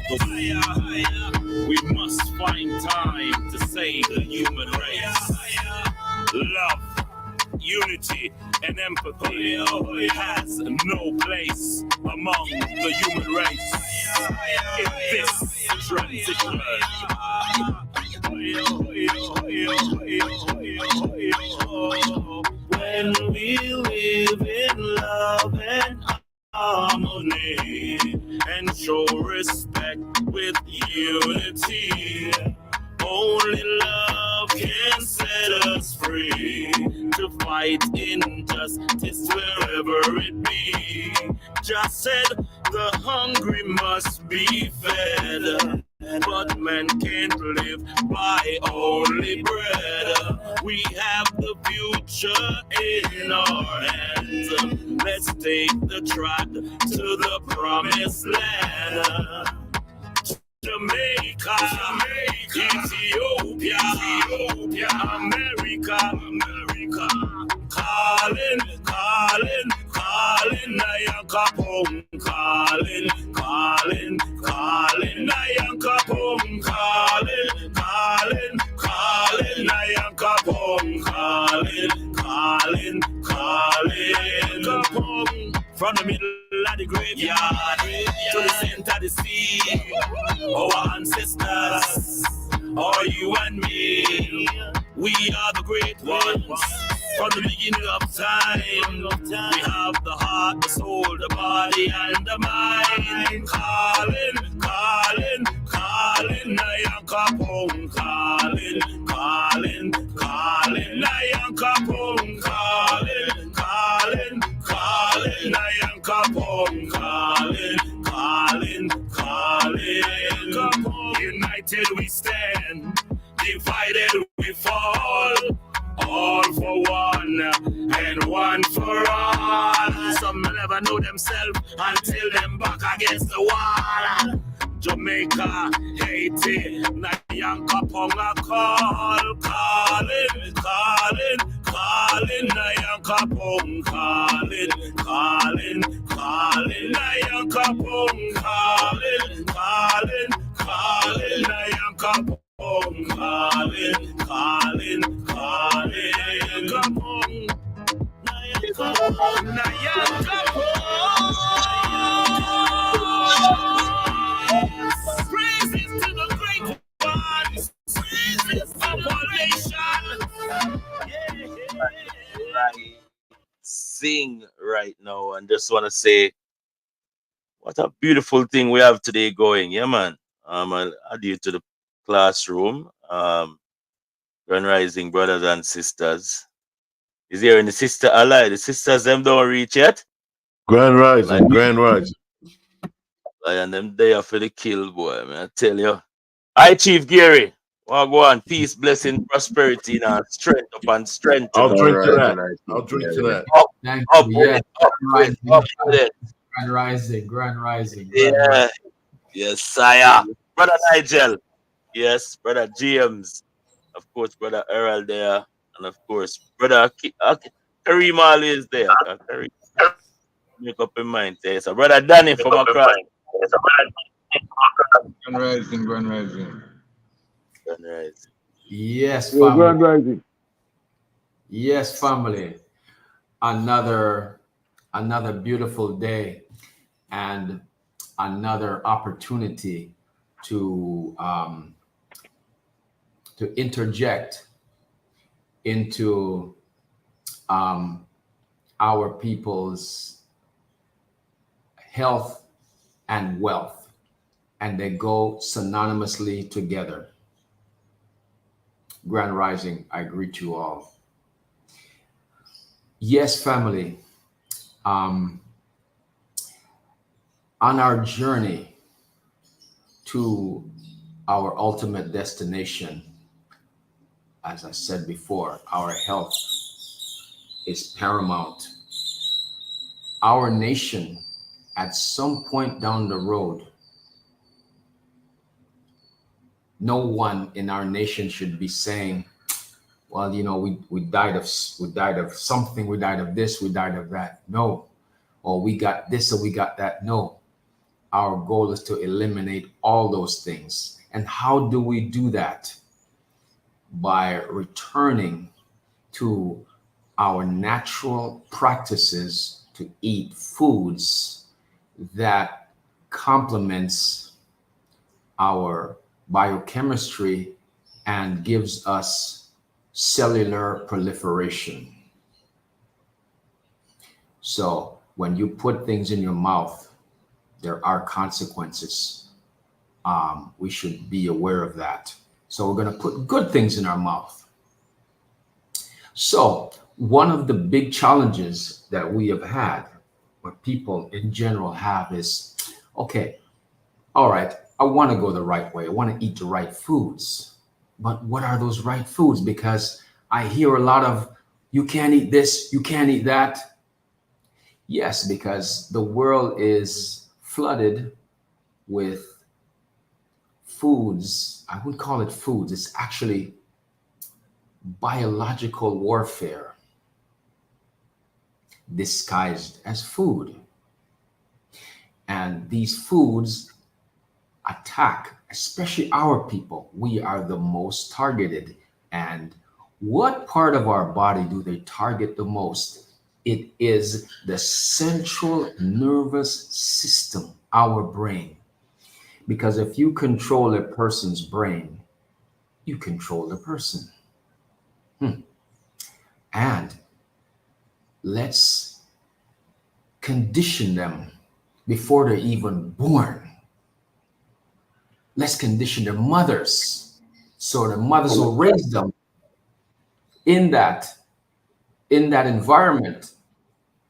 We must find time to save the human race. Love, unity, and empathy has no place among the human race in this transition. When we live in love and harmony and show respect with unity, only love can set us free to fight injustice wherever it be. Just said the hungry must be fed, but man can't live by only bread. We have the future in our hands. Let's take the track to the promised land. Jamaica, Ethiopia, America, calling, Nyankopong, calling, Nyankopong, calling, Nyankopong, calling, from the middle of the graveyard to the center of the sea. Our ancestors, are you and me, we are the great ones. From the beginning of time, we have the heart, the soul, the body, and the mind. Calling, Nyankopong, calling, Nyankopong, calling, Nyankopong, calling. United we stand, divided we fall. All for one and one for all. Some never know themselves until them back against the wall. Jamaica, Haiti, Nyankopong a call, calling, Nyankopong, calling, Nyankopong, calling, Nyankopong, calling, Nyankopong, praises to the great ones, praises to the nation. Sing right now, and just want to say what a beautiful thing we have today going. Yeah, man. I'll add you to the classroom. Grand Rising brothers and sisters. Is there any sister alive? The sisters them don't reach yet. Grand Rising, Grand Rising. And them there for the kill, boy. Man, I tell you. Hi, Chief Gary. Well, go on. Peace, blessing, prosperity, and strength upon strength. I'll drink to that. I'll drink to that. Thank Up you. with Yeah. it. Up with it. Grand Rising. Yeah. Yes, sire. Brother Nigel. Yes, Brother James. Of course, Brother Earl there. And of course, Brother Kareem always there. Kareem. Make up your mind. There. So, Brother Danny from across. Grand Rising. Yes, Grand family. Rising. Yes, family. Another beautiful day and another opportunity to interject into our people's health and wealth, and they go synonymously together. Grand Rising, I greet you all. Yes, family. On our journey to our ultimate destination, as I said before, our health is paramount. Our nation, at some point down the road, no one in our nation should be saying, well, you know, we died of something, we died of this, we died of that. No. Or we got this or we got that. No. our goal is to eliminate all those things. And how do we do that? By returning to our natural practices to eat foods that complements our biochemistry and gives us cellular proliferation. So when you put things in your mouth, there are consequences. We should be aware of that. So we're going to put good things in our mouth. So one of the big challenges that we have had, or people in general have, is, okay, all right, I want to go the right way. I want to eat the right foods. But what are those right foods? Because I hear a lot of, you can't eat this, you can't eat that. Yes, because the world is flooded with foods. I wouldn't call it foods. It's actually biological warfare disguised as food. And these foods attack, especially our people. We are the most targeted. And what part of our body do they target the most? It is the central nervous system, our brain. Because if you control a person's brain, you control the person. And let's condition them before they're even born. Let's condition their mothers so the mothers will raise them in that environment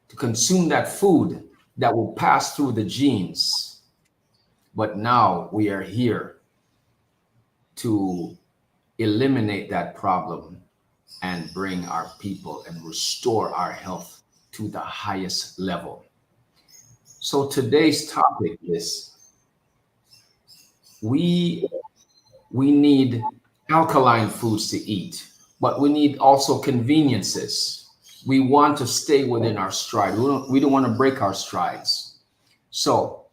to consume that food that will pass through the genes. But now we are here to eliminate that problem and bring our people and restore our health to the highest level. So today's topic is we need alkaline foods to eat, but we need also conveniences. We want to stay within our stride. We don't want to break our strides. So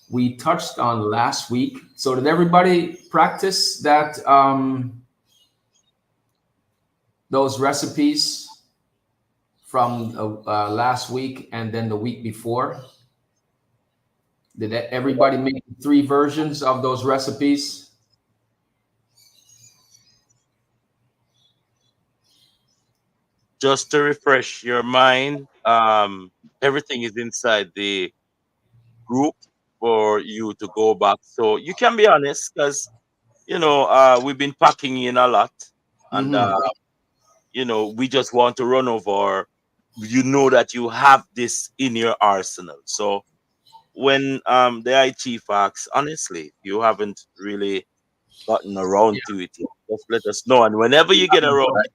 we touched on last week. So did everybody practice that, those recipes from last week and then the week before? Did everybody make 3 versions of those recipes? Just to refresh your mind, everything is inside the group for you to go back. So you can be honest, because we've been packing in a lot, and we just want to run over. That you have this in your arsenal. So when the I chief asks, honestly, you haven't really gotten around to it yet, just let us know. And whenever you get around,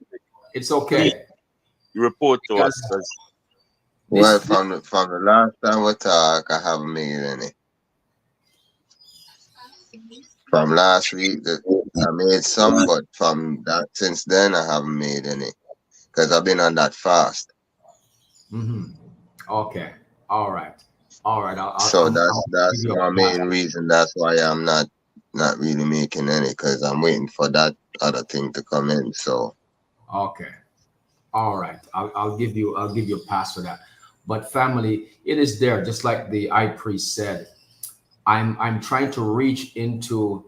it's okay. Report to us. Well, from the last time we talked, I haven't made any. From last week, I made some, but from that since then, I haven't made any because I've been on that fast. Okay. All right. So that's my main reason. That's why I'm not really making any, because I'm waiting for that other thing to come in. So. Okay. All right. I'll give you a pass for that. But family, it is there, just like the high priest said. I'm trying to reach into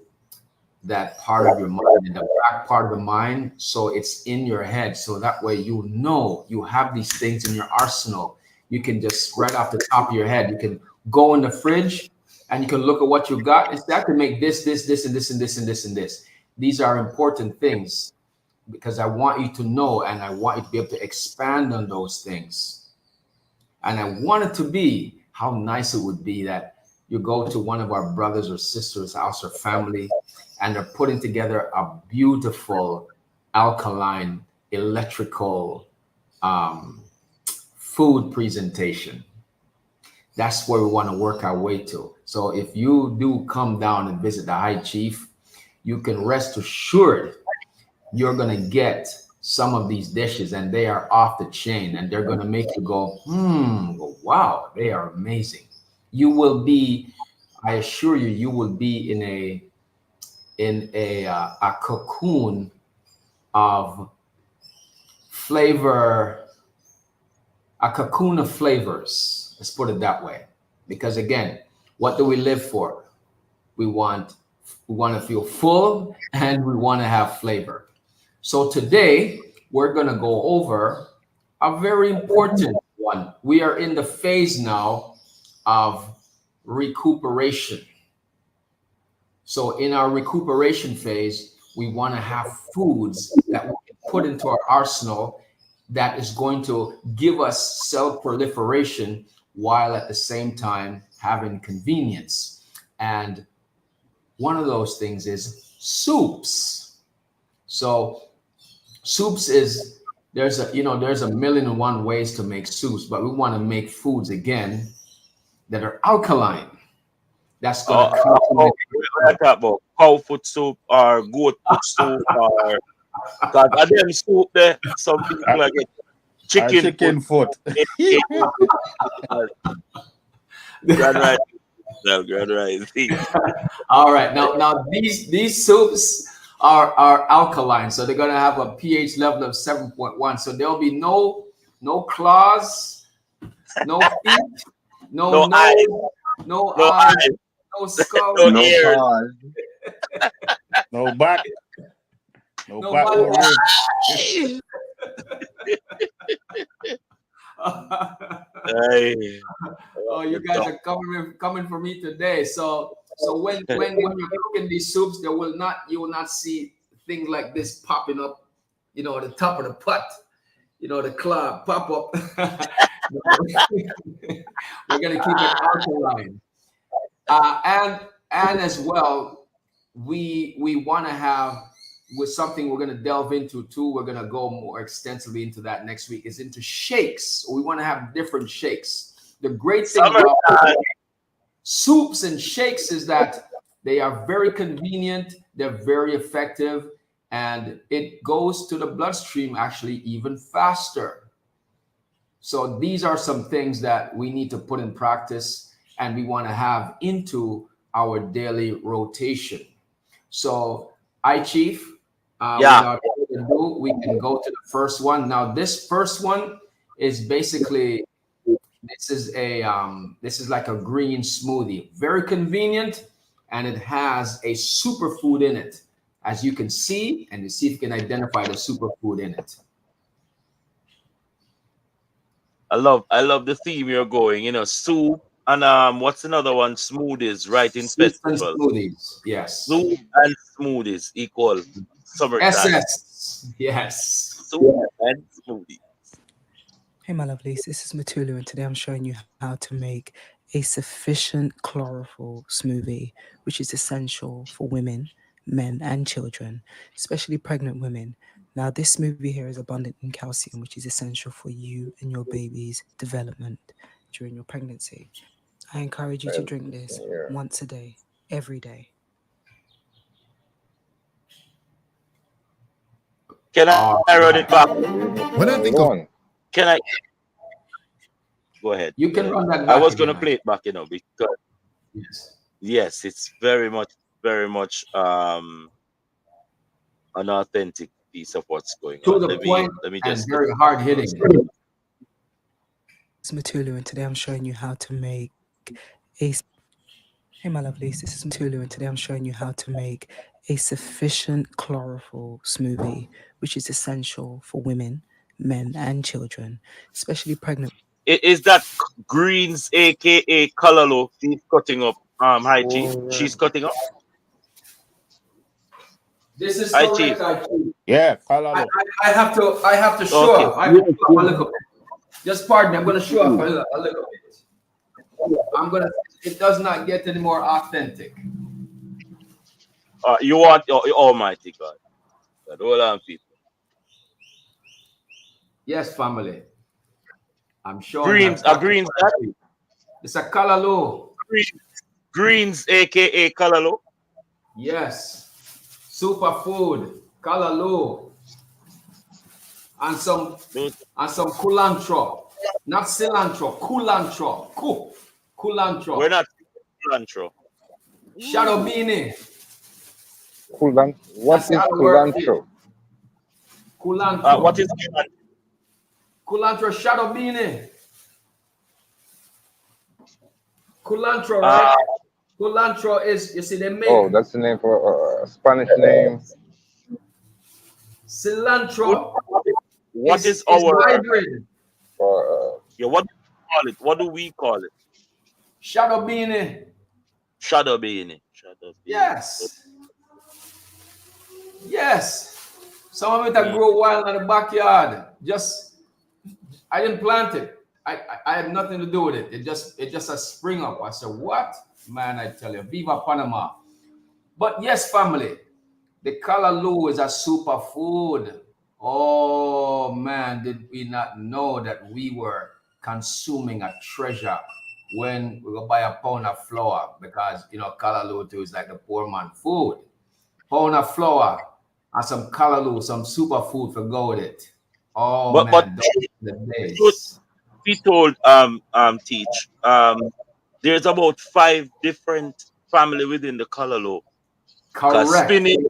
that part of your mind, in the back part of the mind, so it's in your head, so that way you have these things in your arsenal. You can just right off the top of your head, you can go in the fridge and you can look at what you got and say, I can make this, and this, and this, and this, and this. These are important things because I want you to know, and I want you to be able to expand on those things. And I want it to be how nice it would be that you go to one of our brothers or sisters' house or family, and they're putting together a beautiful alkaline electrical food presentation. That's where we want to work our way to. So if you do come down and visit the High Chief, you can rest assured you're going to get some of these dishes, and they are off the chain, and they're going to make you go, wow, they are amazing. You will be I assure you, you will be in a cocoon of flavor, a cocoon of flavors. Let's put it that way. Because again, what do we live for? We want to feel full and we want to have flavor. So today we're going to go over a very important one. We are in the phase now of recuperation. So in our recuperation phase, we want to have foods that we can put into our arsenal that is going to give us cell proliferation while at the same time having convenience. And one of those things is soups. So soups is, there's a million and one ways to make soups, but we want to make foods again that are alkaline. That's going to complement. We're talking about cow foot soup or goat foot soup or because of them soup there, some people are getting chicken foot. Grand Rising. No, Grand Rising. All right. Now these soups are alkaline, so they're going to have a pH level of 7.1. So there'll be no claws, no feet, no nose, no eyes, no skull, no ears, no back, no back, no ribs. Oh, you guys are coming for me today. So when you're cooking these soups, you will not see things like this popping up, at the top of the pot, the claw pop up. We're gonna keep it alkaline, and as well, we want to have, with something we're going to delve into too. We're going to go more extensively into that next week, is into shakes. We want to have different shakes. The great thing about soups and shakes is that they are very convenient, they're very effective, and it goes to the bloodstream actually even faster. So these are some things that we need to put in practice and we want to have into our daily rotation. So, Chief, without further ado, we can go to the first one. Now, this first one is basically, this is like a green smoothie, very convenient, and it has a superfood in it, as you can see, and you see if you can identify the superfood in it. I love the theme you're going. Soup and what's another one? Smoothies, right? In Soups and festivals. smoothies, yes. Soup and smoothies equal summertime. SS, yes. Soup and smoothies. Hey my lovelies, this is Matulu and today I'm showing you how to make a sufficient chlorophyll smoothie, which is essential for women, men and children, especially pregnant women. Now this smoothie here is abundant in calcium, which is essential for you and your baby's development during your pregnancy. I encourage you to drink this once a day, every day. Can I run it back? When I think of Can I? Go ahead. You can run that back. I was going to play it back, because yes, it's very much an authentic piece of what's going to on. the point let me just and very hard hitting. It's Matulu and today I'm showing you how to make a... Hey my lovelies, this is Matulu and today I'm showing you how to make a sufficient chlorophyll smoothie, which is essential for women, men and children, especially pregnant. Is that Greens, aka Kalalo? She's cutting up. Hi, Chief. She's cutting up. This is Hi, correct, Chief. Kalalo. Yeah, Kalalo. I have to show Okay. up. I have to show up a little bit. Just pardon me. I'm going to show up a little bit. It does not get any more authentic. You want Almighty God. Hold on, people. Yes, family. I'm sure. Greens, Greens. It's a Kalalo. Greens, aka Kalalo. Yes. Superfood, Kalalo. And some culantro. Not cilantro, culantro. Culantro. We're not cilantro. Shadow beanie. What is culantro? Culantro. What is Culantro shadow beanie. Culantro, right? Culantro is, you see, they make. Oh, that's the name for a Spanish name. Cilantro. What is our hybrid? Yeah, what do we call it? What do we call it? Shadow beanie. Shadow beanie. Shadow beanie. Yes. Yes. Some of it that grow wild in the backyard. I didn't plant it. I had nothing to do with it. It just a spring up. I said, what? Man, I tell you, Viva Panama. But yes, family, the callaloo is a superfood. Oh man, did we not know that we were consuming a treasure when we go buy a pound of flour, because callaloo too is like the poor man food. Pound of flour and some callaloo, some superfood for go with it. Oh man, those are the days. We told Teach there's about 5 different family within the callaloo. Correct. Spinach,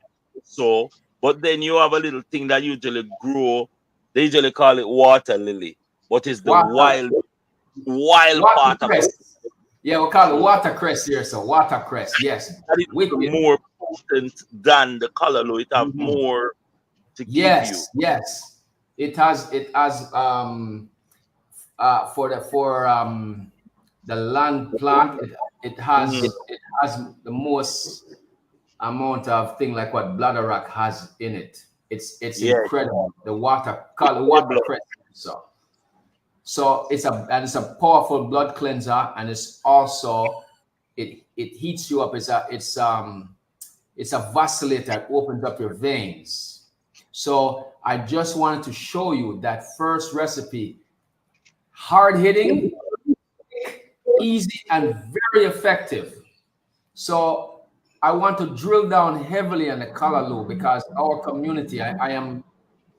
so, but then you have a little thing that usually grow. They usually call it water lily, but it's the wild part of it. Yeah, we call it watercress here. So watercress, yes. That is more potent than the callaloo. It have more to give you. Yes. It has for the land plant, it has the most amount of thing like what bladderwrack has in it. It's incredible. The watercress. So it's a powerful blood cleanser, and it's also it heats you up. It's a vacillator. It opens up your veins. So I just wanted to show you that first recipe. Hard hitting, easy, and very effective. So I want to drill down heavily on the callaloo, because our community, I am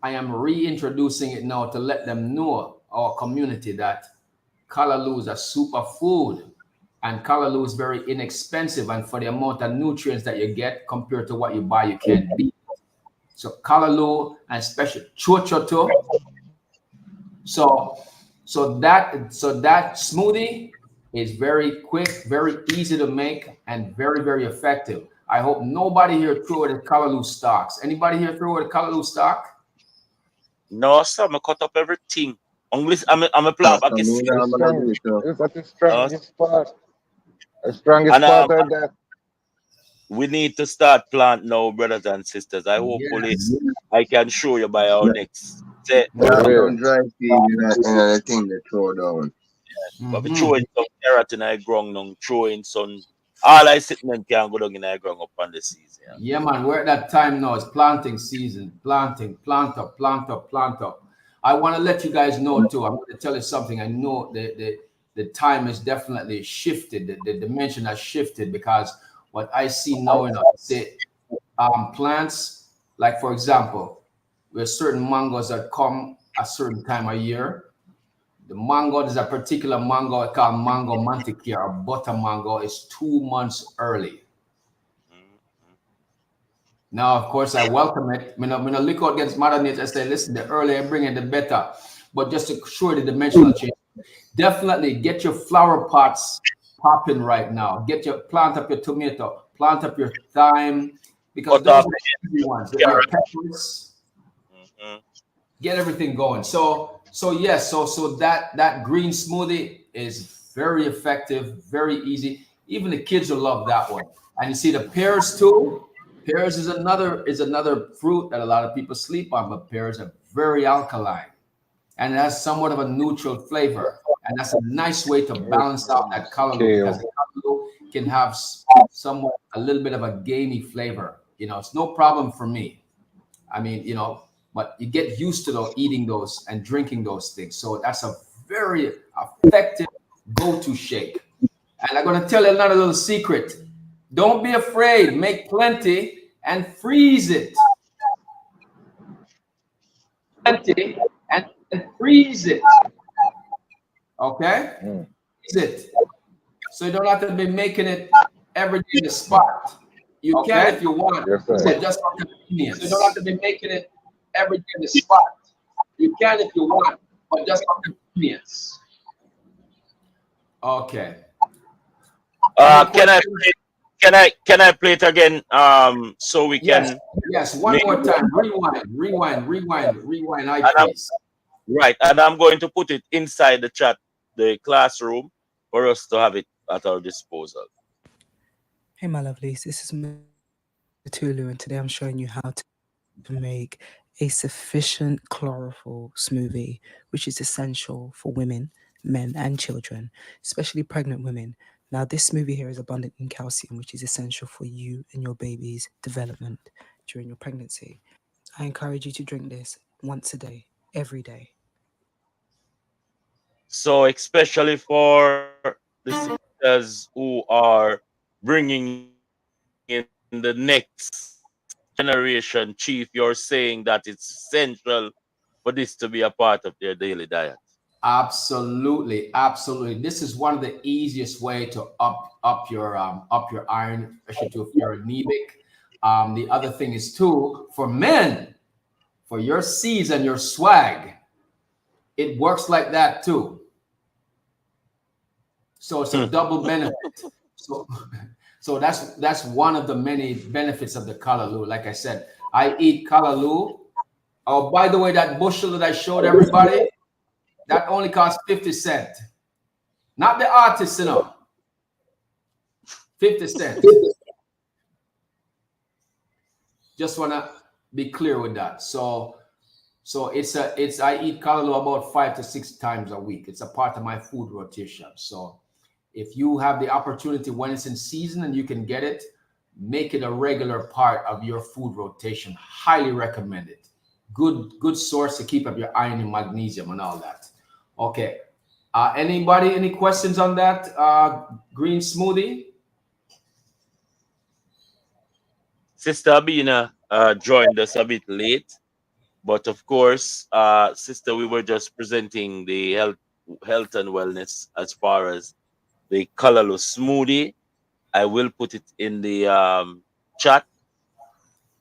reintroducing it now to let them know, our community, that callaloo is a superfood, and callaloo is very inexpensive, and for the amount of nutrients that you get compared to what you buy, you can't beat. So callaloo, and especially chochoto. So that smoothie is very quick, very easy to make, and very, very effective. I hope nobody here threw away the callaloo stalks. Anybody here threw away the callaloo stalk? No, sir. I cut up everything. I'm a plant. That's the strongest part. The strongest part of that. We need to start plant now, brothers and sisters. Hopefully I can show you by our next set. Don't dry seed in the thing they throw down. But we throwing some carrot in our ground now, throwing some. All I sitting and can go down in our ground up on the season. Yeah, man. We're at that time now. It's planting season. Planting, plant up. I want to let you guys know too. I'm going to tell you something. I know the time is definitely shifted. The dimension has shifted, because what I see now in plants, like for example, there's certain mangoes that come a certain time of year. The mango, there's a particular mango called mango mantequilla, or butter mango, is 2 months early. Now, of course, I welcome it. I'm not look out against Mother Nature. I say, listen, the earlier I bring it, the better. But just to show the dimensional change, definitely get your flower pots popping right now. Plant up your tomato, plant up your thyme, because those are the easy ones. Your peppers. Get everything going. So yes, so that green smoothie is very effective, very easy. Even the kids will love that one. And you see the pears too. Pears is another fruit that a lot of people sleep on, but pears are very alkaline, and it has somewhat of a neutral flavor, and that's a nice way to balance out that callaloo, because the callaloo can have somewhat a little bit of a gamey flavor. It's no problem for me. I mean, but you get used to eating those and drinking those things. So that's a very effective go-to shake. And I'm going to tell you another little secret. Don't be afraid. Make plenty and freeze it. Plenty and freeze it. Okay? Freeze it. So you don't have to be making it every day in the spot. You can if you want, Yes, sir. but just for convenience. So you don't have to be making it every day in the spot. You can if you want, but just for convenience. Okay. Can I play, can I play it again? So we Yes, can yes. One more time. Rewind. I and I'm, please. right, and I'm going to put it inside the chat, the classroom, for us to have it at our disposal. Hey, my lovelies, this is Matulu, and today I'm showing you how to make a sufficient chlorophyll smoothie, which is essential for women, men, and children, especially pregnant women. Now, this smoothie here is abundant in calcium, which is essential for you and your baby's development during your pregnancy. I encourage you to drink this once a day, every day. So, especially for the sisters who are bringing in the next generation, Chief, you're saying that it's essential for this to be a part of their daily diet. Absolutely. This is one of the easiest way to up your iron, especially if you're anemic. The other thing is too for men, for your C's and your swag, it works like that too. So it's a double benefit. So, so that's one of the many benefits of the callaloo. Like I said, I eat callaloo. Oh, by the way, that bushel that I showed everybody, that only costs 50 cents. Not the artist, 50 cents. Just wanna be clear with that. So it's I eat callaloo about 5 to 6 times a week. It's a part of my food rotation. So if you have the opportunity when it's in season and you can get it, make it a regular part of your food rotation. Highly recommend it. Good source to keep up your iron and magnesium and all that. Okay. Anybody, any questions on that green smoothie? Sister Abina joined us a bit late, but of course, sister, we were just presenting the health and wellness as far as the callaloo smoothie. I will put it in the chat,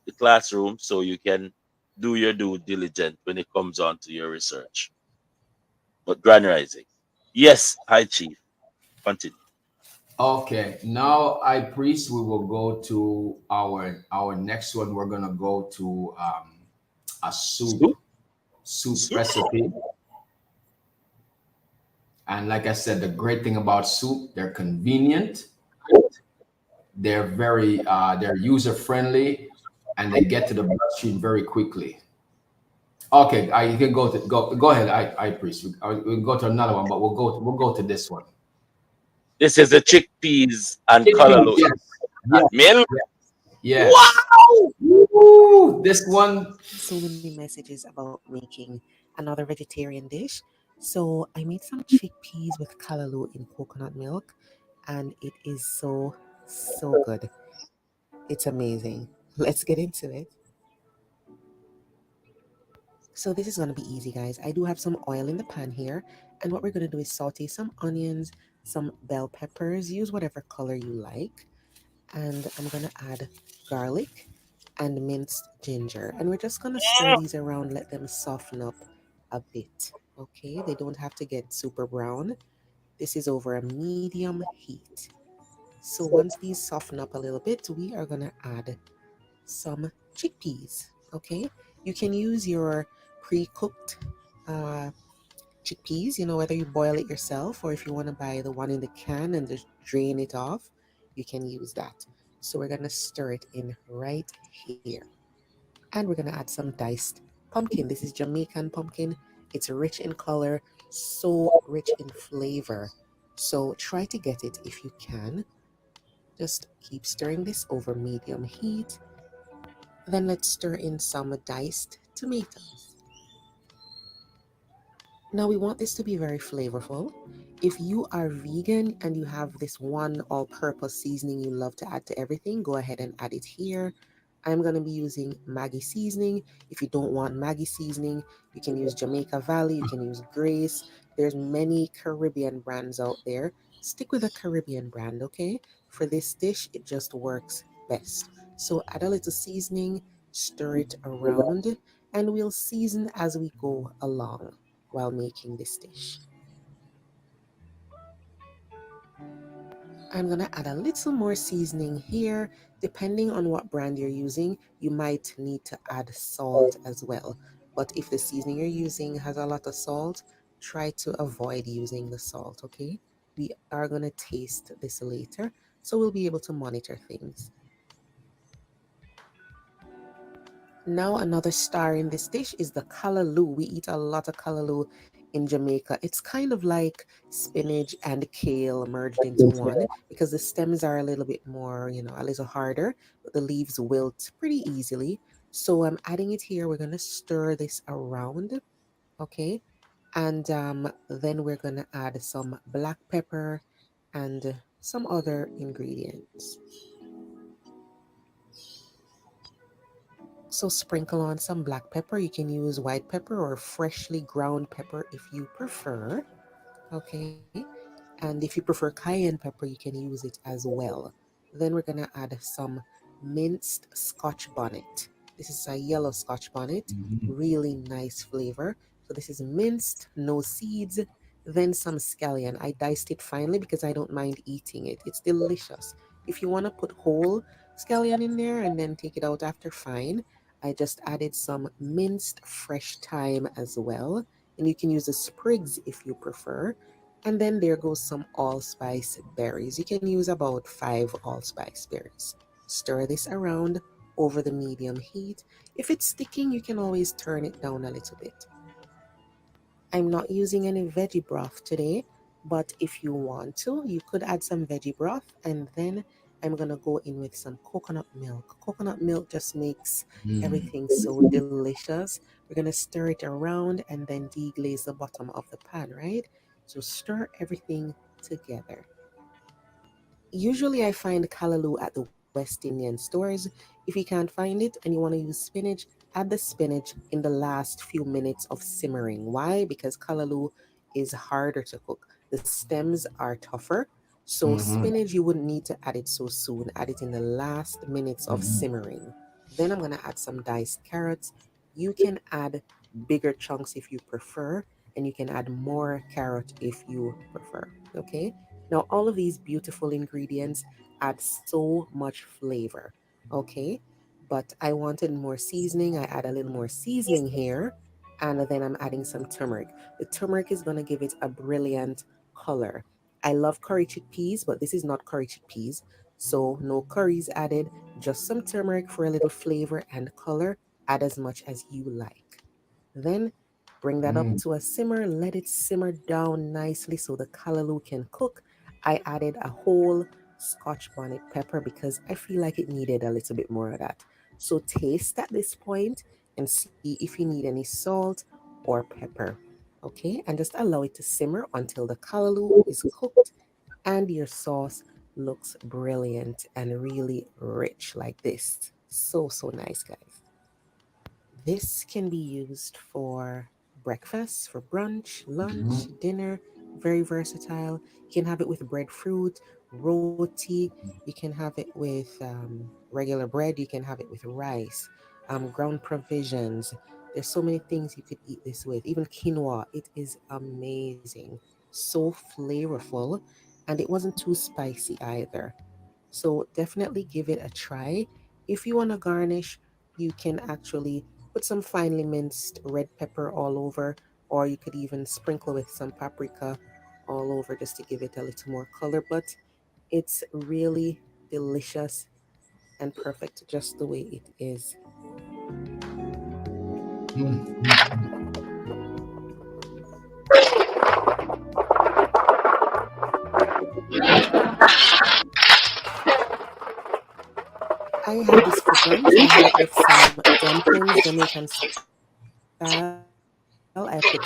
the classroom, so you can do your due diligence when it comes on to your research. But Grand Rising. Yes, hi Chief. Continue. Okay, now I priest, we will go to our next one. We're gonna go to a soup recipe. And like I said, the great thing about soup, they're convenient, they're very they're user friendly, and they get to the bloodstream very quickly. Okay, you can go ahead. I priest. We'll go to another one, but we'll go to this one. This is the chickpeas and Chickpeas, callaloo yes. milk. Yes. Wow! Woo! This one. So many messages about making another vegetarian dish. So I made some chickpeas with callaloo in coconut milk, and it is so good. It's amazing. Let's get into it. So this is going to be easy, guys. I do have some oil in the pan here, and what we're going to do is saute some onions, some bell peppers, use whatever color you like, and I'm going to add garlic and minced ginger, and we're just going to stir these around, let them soften up a bit. Okay, they don't have to get super brown. This is over a medium heat. So once these soften up a little bit, we are going to add some chickpeas. Okay, you can use your pre-cooked chickpeas, whether you boil it yourself or if you want to buy the one in the can and just drain it off, you can use that. So we're going to stir it in right here, and we're going to add some diced pumpkin. This is Jamaican pumpkin. It's rich in color, so rich in flavor. So try to get it if you can. Just keep stirring this over medium heat. Then let's stir in some diced tomatoes. Now we want this to be very flavorful. If you are vegan and you have this one all-purpose seasoning you love to add to everything, go ahead and add it here. I'm going to be using Maggi seasoning. If you don't want Maggi seasoning, you can use Jamaica Valley, you can use Grace. There's many Caribbean brands out there. Stick with a Caribbean brand, okay? For this dish, it just works best. So add a little seasoning, stir it around, and we'll season as we go along while making this dish. I'm going to add a little more seasoning here. Depending on what brand you're using, you might need to add salt as well. But if the seasoning you're using has a lot of salt, try to avoid using the salt, okay? We are going to taste this later, so we'll be able to monitor things. Now another star in this dish is the callaloo. We eat a lot of callaloo in Jamaica. It's kind of like spinach and kale merged into one because the stems are a little bit more, a little harder, but the leaves wilt pretty easily. So I'm adding it here. We're going to stir this around, okay? And then we're going to add some black pepper and some other ingredients. So sprinkle on some black pepper. You can use white pepper or freshly ground pepper if you prefer. Okay. And if you prefer cayenne pepper, you can use it as well. Then we're going to add some minced scotch bonnet. This is a yellow scotch bonnet, really nice flavor. So this is minced, no seeds, then some scallion. I diced it finely because I don't mind eating it. It's delicious. If you want to put whole scallion in there and then take it out after, fine. I just added some minced fresh thyme as well. And you can use the sprigs if you prefer. And then there goes some allspice berries. You can use about 5 allspice berries. Stir this around over the medium heat. If it's sticking, you can always turn it down a little bit. I'm not using any veggie broth today, but if you want to, you could add some veggie broth, and then I'm going to go in with some coconut milk. Coconut milk just makes everything so delicious. We're going to stir it around and then deglaze the bottom of the pan, right? So stir everything together. Usually I find callaloo at the West Indian stores. If you can't find it and you want to use spinach, add the spinach in the last few minutes of simmering. Why? Because callaloo is harder to cook. The stems are tougher. So spinach, you wouldn't need to add it so soon. Add it in the last minutes of simmering. Then I'm going to add some diced carrots. You can add bigger chunks if you prefer, and you can add more carrot if you prefer. Okay? Now, all of these beautiful ingredients add so much flavor. Okay? But I wanted more seasoning. I add a little more seasoning here. And then I'm adding some turmeric. The turmeric is going to give it a brilliant color. I love curry chickpeas, but this is not curry chickpeas. So no curries added, just some turmeric for a little flavor and color. Add as much as you like. Then bring that up to a simmer. Let it simmer down nicely so the callaloo can cook. I added a whole Scotch bonnet pepper because I feel like it needed a little bit more of that. So taste at this point and see if you need any salt or pepper. Okay, and just allow it to simmer until the callaloo is cooked and your sauce looks brilliant and really rich like this. So, so nice, guys. This can be used for breakfast, for brunch, lunch, dinner. Very versatile. You can have it with breadfruit, roti. You can have it with regular bread. You can have it with rice, ground provisions. There's so many things you could eat this with. Even quinoa. It is amazing. So flavorful. And it wasn't too spicy either. So definitely give it a try. If you want to garnish, you can actually put some finely minced red pepper all over, or you could even sprinkle with some paprika all over just to give it a little more color. But it's really delicious and perfect just the way it is. I had this for brunch. I had it with some dumplings, Jamaican style. I put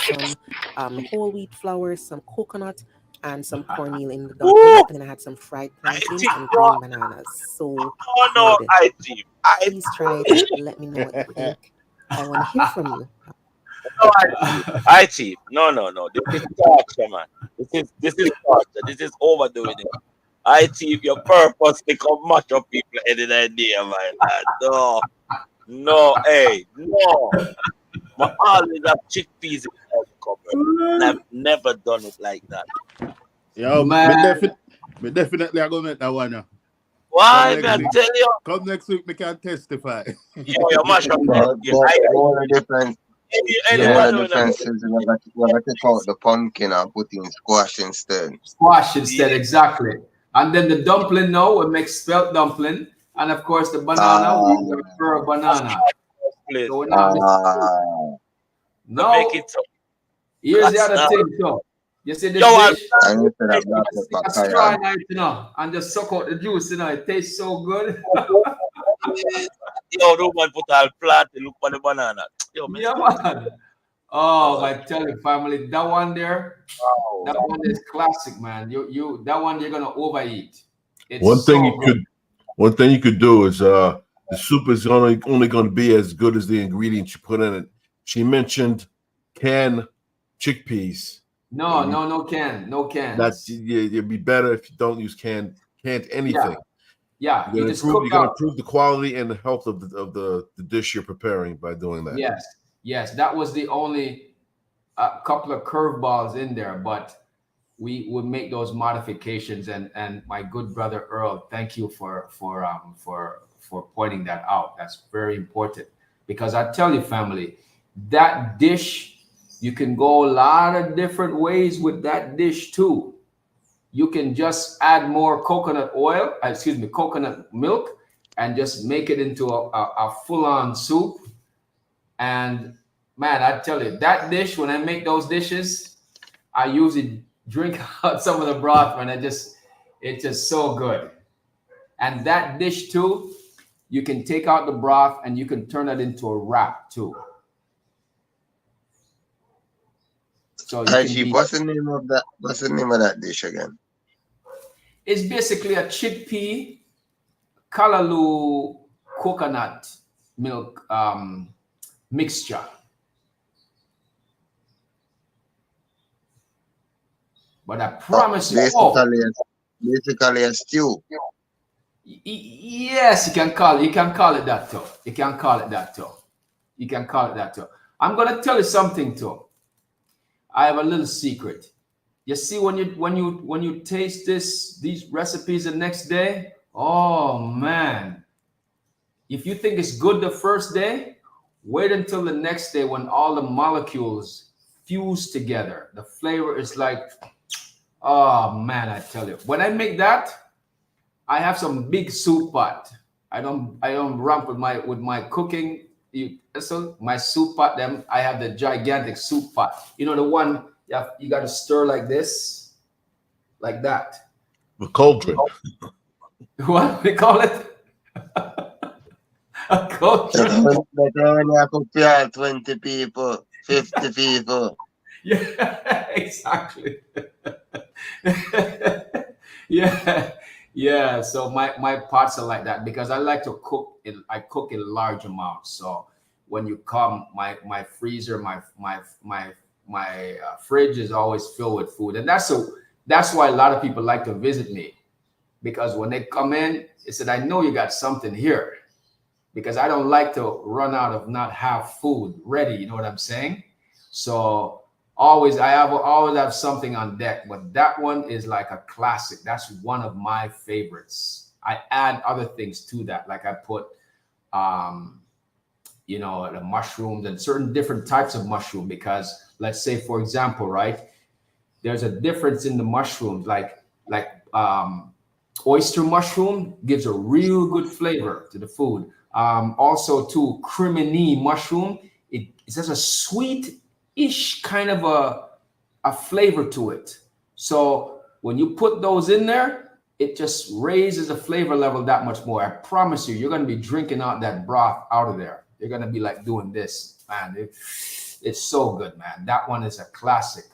some whole wheat flour, some coconut, and some cornmeal in the dumplings. And then I had some fried Woo! plantains and green I bananas. think, bro. So good. Oh no, I Please team. try I it and let me know what you think. I want to hear from you. no, I team. I team. No, no, no. This is torture, man. This is torture. This is overdoing it. I see if your purpose become mash up people any idea, my lad. No, no, hey, no. I always have chickpeas in the cupboard, and I've never done it like that. Yo, Man, me definitely I gonna make that one. Come Why, next man? week. Tell you, Come next week, me can testify. yo, you mash up that But game. I the only difference, the anyone yeah, only who knows, difference is we got to take out the pumpkin and put in squash instead. squash instead, yeah, exactly. And then the dumpling now, we make spelt dumpling. And of course, the banana, Ah, we prefer a banana. please. So we're not missing. ah. To make Now, it so. here's the That's other not. thing, so you see Yo, this I'm dish? And instead of You black can stick pepper a straw cayenne. in it, and just suck out the juice, it tastes so good. yo, no man put all plant and look for the banana. Yo, man, Yeah, man. Oh, I tell you, family, that one there, that one is classic, man. That one you're gonna overeat. It's One thing so you good. could, one thing you could do is the soup is only going to be as good as the ingredients you put in it. She mentioned canned chickpeas. No, no cans. That it'd be better if you don't use canned anything. Yeah. You just You're cook gonna out. improve the quality and the health of the dish you're preparing by doing that. Yes. That was the only couple of curveballs in there, but we would make those modifications. And my good brother Earl, thank you for pointing that out. That's very important because I tell you, family, that dish, you can go a lot of different ways with that dish too. You can just add more coconut oil, coconut milk, and just make it into a full-on soup. And man, I tell you, that dish, when I make those dishes, I usually drink out some of the broth, man. It's just so good. And that dish too, you can take out the broth and you can turn it into a wrap too. So you can What's the name of that? What's the name of that dish again? It's basically a chickpea callaloo coconut milk mixture. But I promise you, basically a stew. Yes, you can call it that too. You can call it that too. I'm gonna tell you something too. I have a little secret. You see, when you taste these recipes the next day, oh man. If you think it's good the first day, wait until the next day when all the molecules fuse together. The flavor is like, oh man, I tell you. When I make that, I have some big soup pot. I don't ramp with my cooking. So my soup pot, I have the gigantic soup pot. You know the one you got to stir like this, like that. The cauldron. What we call it? A cauldron. But when you cook for 20 people, 50 people. Yeah, exactly. Yeah. So my pots are like that because I like to cook. I cook in large amounts. So when you come, my freezer, my fridge is always filled with food, and that's why a lot of people like to visit me, because when they come in, they said, "I know you got something here," because I don't like to run out of not have food ready. You know what I'm saying? So always always have something on deck, but that one is like a classic. That's one of my favorites. I add other things to that, like I put the mushrooms and certain different types of mushroom, because let's say, for example, right, there's a difference in the mushrooms, like oyster mushroom gives a real good flavor to the food. Also too, crimini mushroom, it has a sweet-ish kind of a flavor to it. So when you put those in there, it just raises the flavor level that much more. I promise you, you're going to be drinking out that broth out of there. You're going to be like doing this, man. It's so good, man. That one is a classic.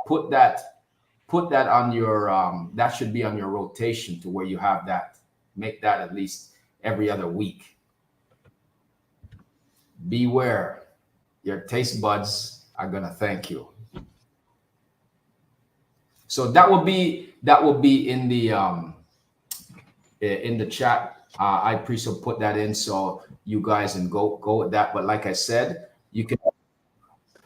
Put that on your, that should be on your rotation to where you have that. Make that at least every other week. Beware, your taste buds are going to thank you. So that will be in the in the chat. I appreciate put that in, so you guys can go with that. But like I said, you can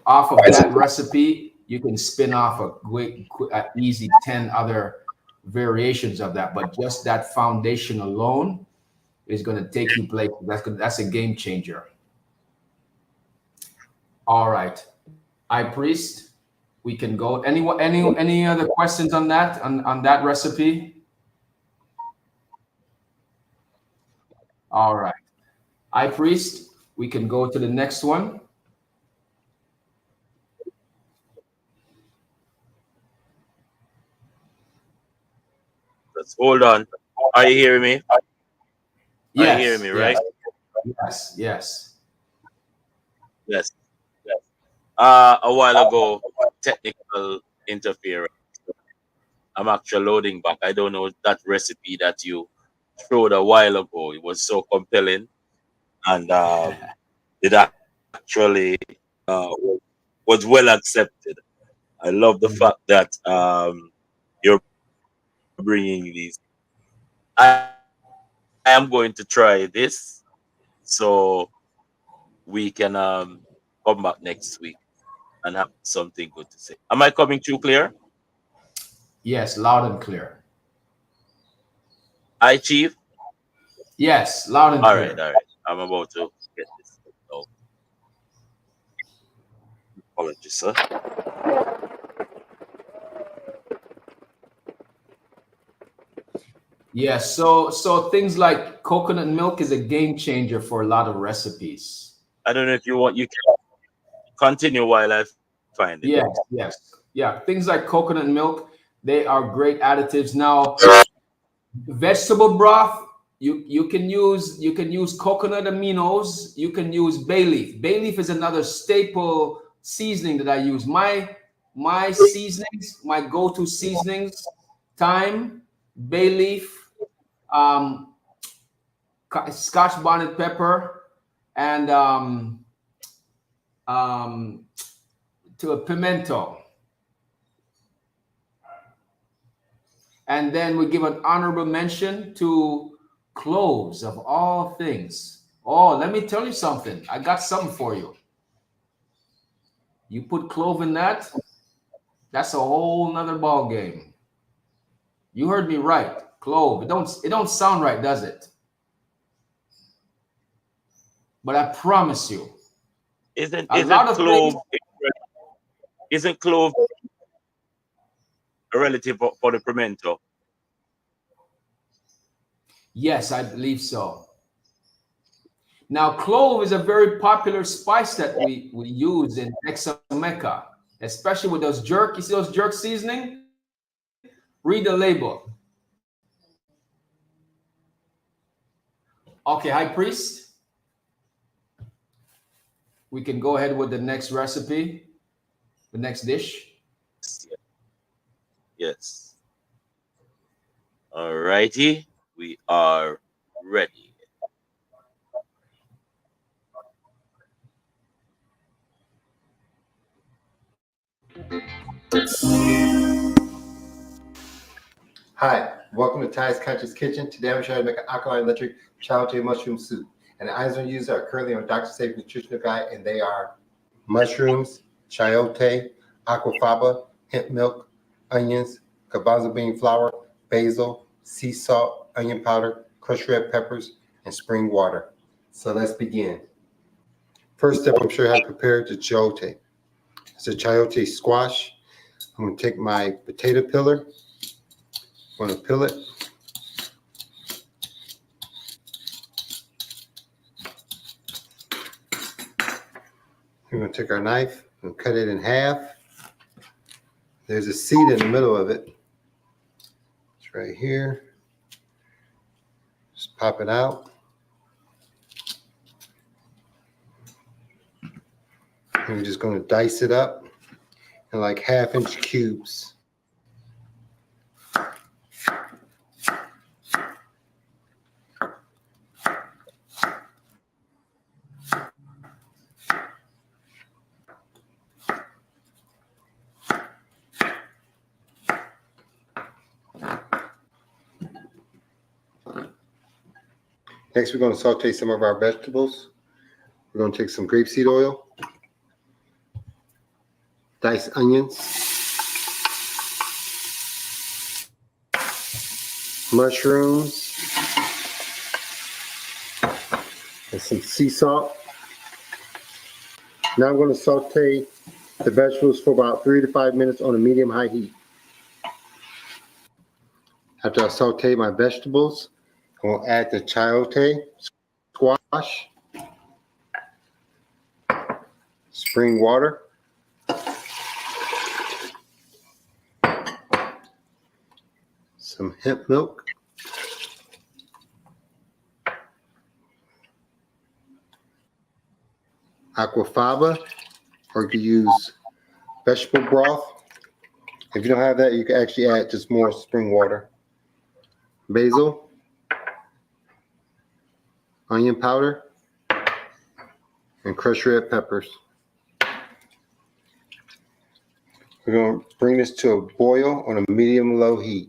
off of that recipe, you can spin off a quick easy 10 other variations of that. But just that foundation alone is going to take you places. That's a game changer. All right, High Priest, we can go. Any other questions on that on that recipe? All right, High Priest, we can go to the next one. Let's hold on. Are you hearing me? Yes, are you hearing me, right? Yes, yes. Yes. A while ago, technical interference. I'm actually loading back. I don't know that recipe that you showed a while ago. It was so compelling, and it actually was well accepted. I love the fact that you're bringing these. I am going to try this, so we can come back next week and have something good to say. Am I coming through clear? Yes, loud and clear. Hi, Chief. Yes, loud and clear. All right. I'm about to get this. Oh, apologies, sir. Yeah, so things like coconut milk is a game changer for a lot of recipes. I don't know if you can continue while I find it. Yeah. Things like coconut milk, they are great additives. Now, vegetable broth, you can use coconut aminos, you can use bay leaf. Bay leaf is another staple seasoning that I use. My seasonings, my go-to seasonings, thyme, bay leaf, Scotch bonnet pepper, and to a pimento. And then we give an honorable mention to cloves of all things. Oh, let me tell you something. I got something for you. You put clove in that, that's a whole nother ball game. You heard me right. Clove. It don't sound right, does it? But I promise you, Isn't clove a relative for the pimento? Yes, I believe so. Now, clove is a very popular spice that we use in Exameka, especially with those jerk. You see those jerk seasoning? Read the label. Okay, High Priest. We can go ahead with the next recipe, the next dish. Yes. All righty. We are ready. Hi, welcome to Ty's Conscious Kitchen. Today I'm showing you how to make an alkaline electric chayote mushroom soup. And the items I'm using are currently on Dr. Safe Nutritional Guide, and they are mushrooms, chayote, aquafaba, hemp milk, onions, garbanzo bean flour, basil, sea salt, onion powder, crushed red peppers, and spring water. So let's begin. First step, I'm showing you how to prepare the chayote. It's a chayote squash. I'm going to take my potato peeler. I'm going to peel it. We're going to take our knife and cut it in half. There's a seed in the middle of it. It's right here. Just pop it out. And we're just going to dice it up in like 1/2-inch cubes. Next, we're going to saute some of our vegetables. We're going to take some grapeseed oil, diced onions, mushrooms, and some sea salt. Now I'm going to saute the vegetables for about 3 to 5 minutes on a medium-high heat. After I saute my vegetables, I'm going to add the chayote, squash, spring water, some hemp milk, aquafaba, or you can use vegetable broth. If you don't have that, you can actually add just more spring water, basil, onion powder, and crushed red peppers. We're going to bring this to a boil on a medium-low heat.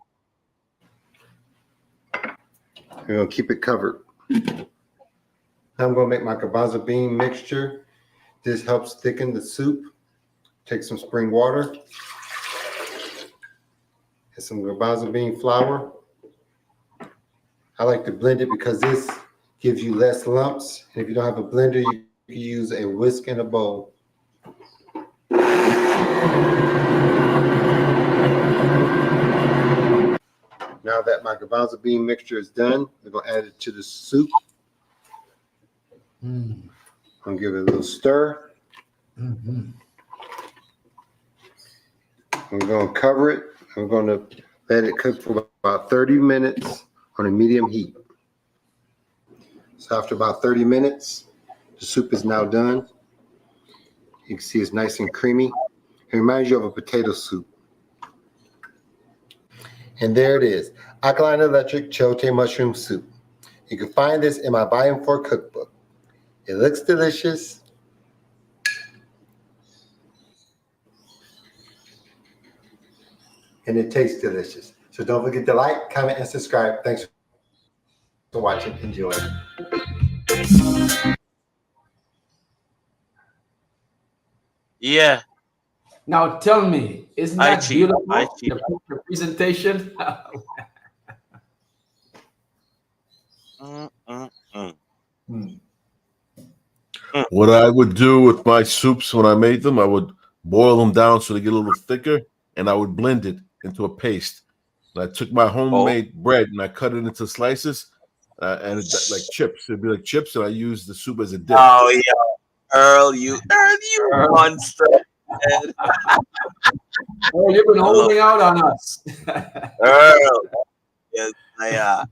We're going to keep it covered. Now I'm going to make my garbanzo bean mixture. This helps thicken the soup. Take some spring water and some garbanzo bean flour. I like to blend it because this gives you less lumps. And if you don't have a blender, you can use a whisk and a bowl. Now that my garbanzo bean mixture is done, we're going to add it to the soup. I'm going to give it a little stir. We're going to cover it. We're going to let it cook for about 30 minutes on a medium heat. So after about 30 minutes, the soup is now done. You can see it's nice and creamy. It reminds you of a potato soup. And there it is, Alkaline Electric Chayote Mushroom Soup. You can find this in my Volume 4 cookbook. It looks delicious. And it tastes delicious. So don't forget to like, comment, and subscribe. Thanks for watching. Enjoy. Yeah. Now tell me, isn't I that cheat. beautiful? I cheat. The presentation. What I would do with my soups when I made them, I would boil them down so they get a little thicker, and I would blend it into a paste. And I took my homemade bread and I cut it into slices, and like chips. It'd be like chips, and I used the soup as a dip. Oh yeah, Earl, you monster. Oh, you've been holding out on us. Earl. Yes, I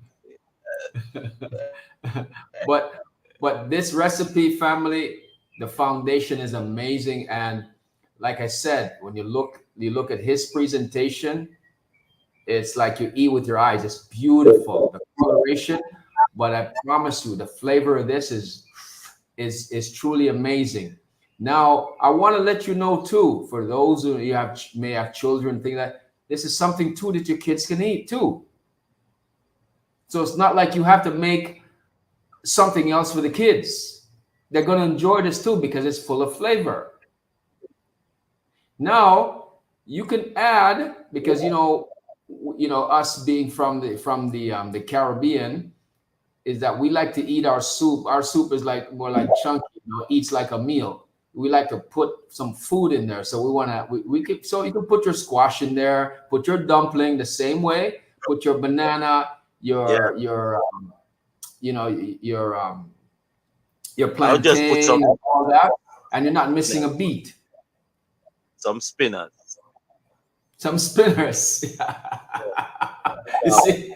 But this recipe, family, the foundation is amazing. And like I said, when you look at his presentation, it's like you eat with your eyes. It's beautiful, the coloration. But I promise you, the flavor of this is truly amazing. Now, I want to let you know too, for those who may have children, think that this is something too that your kids can eat too. So it's not like you have to make something else for the kids. They're going to enjoy this too because it's full of flavor. Now you can add, because you know us being from the Caribbean, is that we like to eat our soup. Our soup is like more like chunky, eats like a meal. We like to put some food in there. So we could, so you can put your squash in there, put your dumpling the same way, put your banana, your plantain, just put some, and all that, and you're not missing a beat. Some spinners. Some spinners. You see?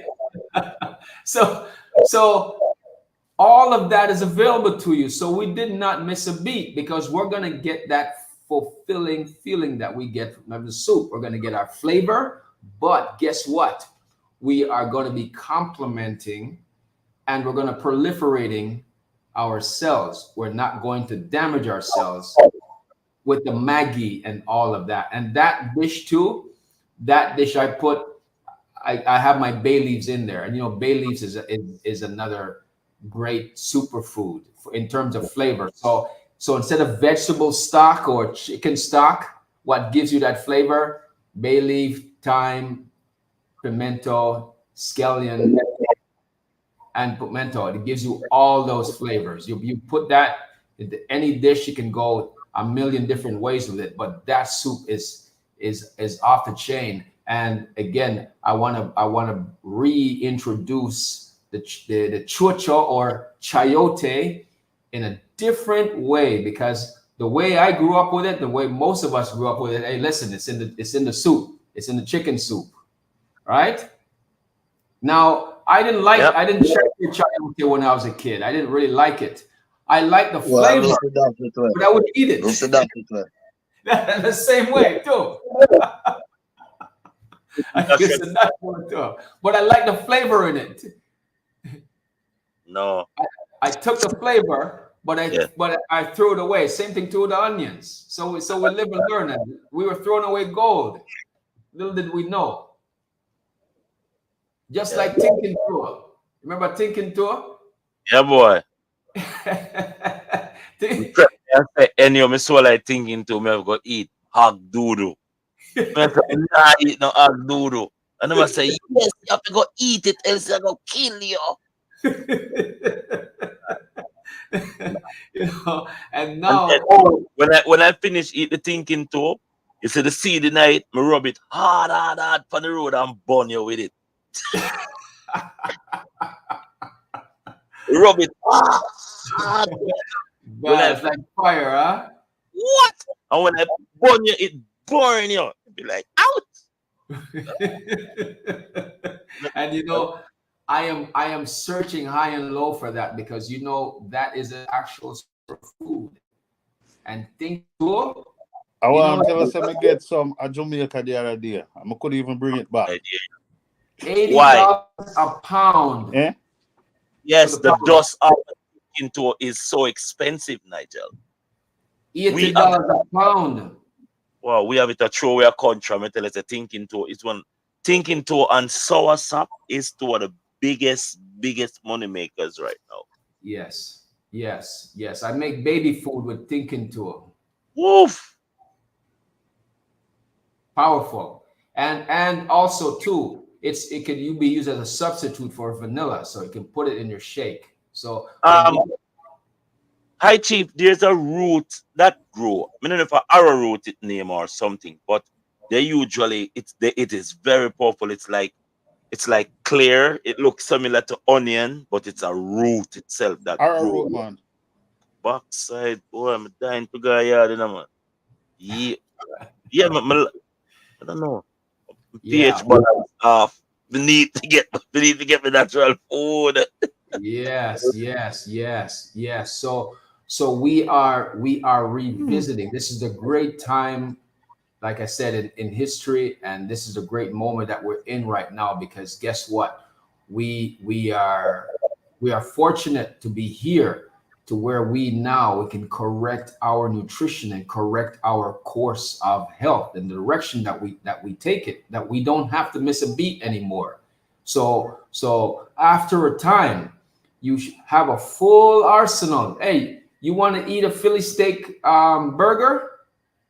So all of that is available to you. So we did not miss a beat, because we're going to get that fulfilling feeling that we get from the soup. We're going to get our flavor, but guess what? We are going to be complementing, and we're going to proliferating our cells. We're not going to damage our cells with the Maggi and all of that. And that dish too, I put, I have my bay leaves in there. And bay leaves is another great superfood in terms of flavor. So instead of vegetable stock or chicken stock, what gives you that flavor? Bay leaf, thyme, pimento, scallion, and pimento. It gives you all those flavors. You put that into any dish, you can go a million different ways with it, but that soup is off the chain. And again, I want to reintroduce the chocho or chayote in a different way, because the way I grew up with it, the way most of us grew up with it, hey, listen, it's in the soup, it's in the chicken soup, right? Now, I didn't check the chayote when I was a kid. I didn't really like it. I like the flavor, but I would eat it. The same way too. I guess that's one too. But I like the flavor in it. No. I took the flavor, but I threw it away. Same thing too with the onions. So we live and learn. And we were throwing away gold. Little did we know. Just like Tinkin Tour. Remember Tinkin Tour? Yeah, boy. Any of me so like thinking to me, I've got to eat hog doodoo. I'm not eat no hog doodoo. And I must say, yes, you have to go eat it, else I'm going to kill you. You know, and now when I finish eat the thinking too, you see the seed in it, me rub it hard on the road and burn you with it. Rub it hard. It's like fire, huh? What? And when I burn you, it burn you. Be like, out. And you know, I am searching high and low for that, because you know that is an actual food. And think too. I want to tell us I get some at Jamaica the other day. I couldn't even bring it back. $80 a pound. Eh? Yes, the dust of into is so expensive, Nigel. $80 a pound. Well, we have it a throwaway country. I tell us a thinking to it's one thinking to and sour sap is two of the biggest money makers right now. Yes. I make baby food with thinking to. Woof. Powerful. And also too, it can be used as a substitute for vanilla, so you can put it in your shake. So Hi Chief, there's a root that grow. I don't know if a arrowroot it name or something, but they usually it is very powerful. It's like clear. It looks similar to onion, but it's a root itself that arrowroot, man. Backside, boy, I'm dying to go yard, you know, man. Yeah, I don't know. pH balance off. We need to get the natural food. Yes. So we are revisiting. This is a great time, like I said, in history, and this is a great moment that we're in right now, because guess what? We are fortunate to be here, to where we can correct our nutrition and correct our course of health and the direction that we take it, that we don't have to miss a beat anymore. So after a time, you have a full arsenal. Hey, you want to eat a Philly steak burger?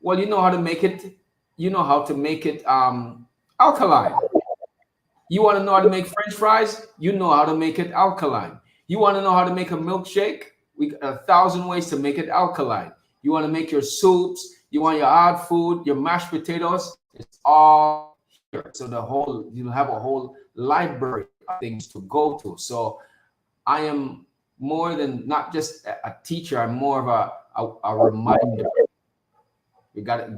Well, you know how to make it. You know how to make it alkaline. You want to know how to make French fries? You know how to make it alkaline. You want to know how to make a milkshake? We got 1,000 ways to make it alkaline. You want to make your soups? You want your hard food, your mashed potatoes? It's all here. So you have a whole library of things to go to. So I am more than not just a teacher. I'm more of a reminder. You got to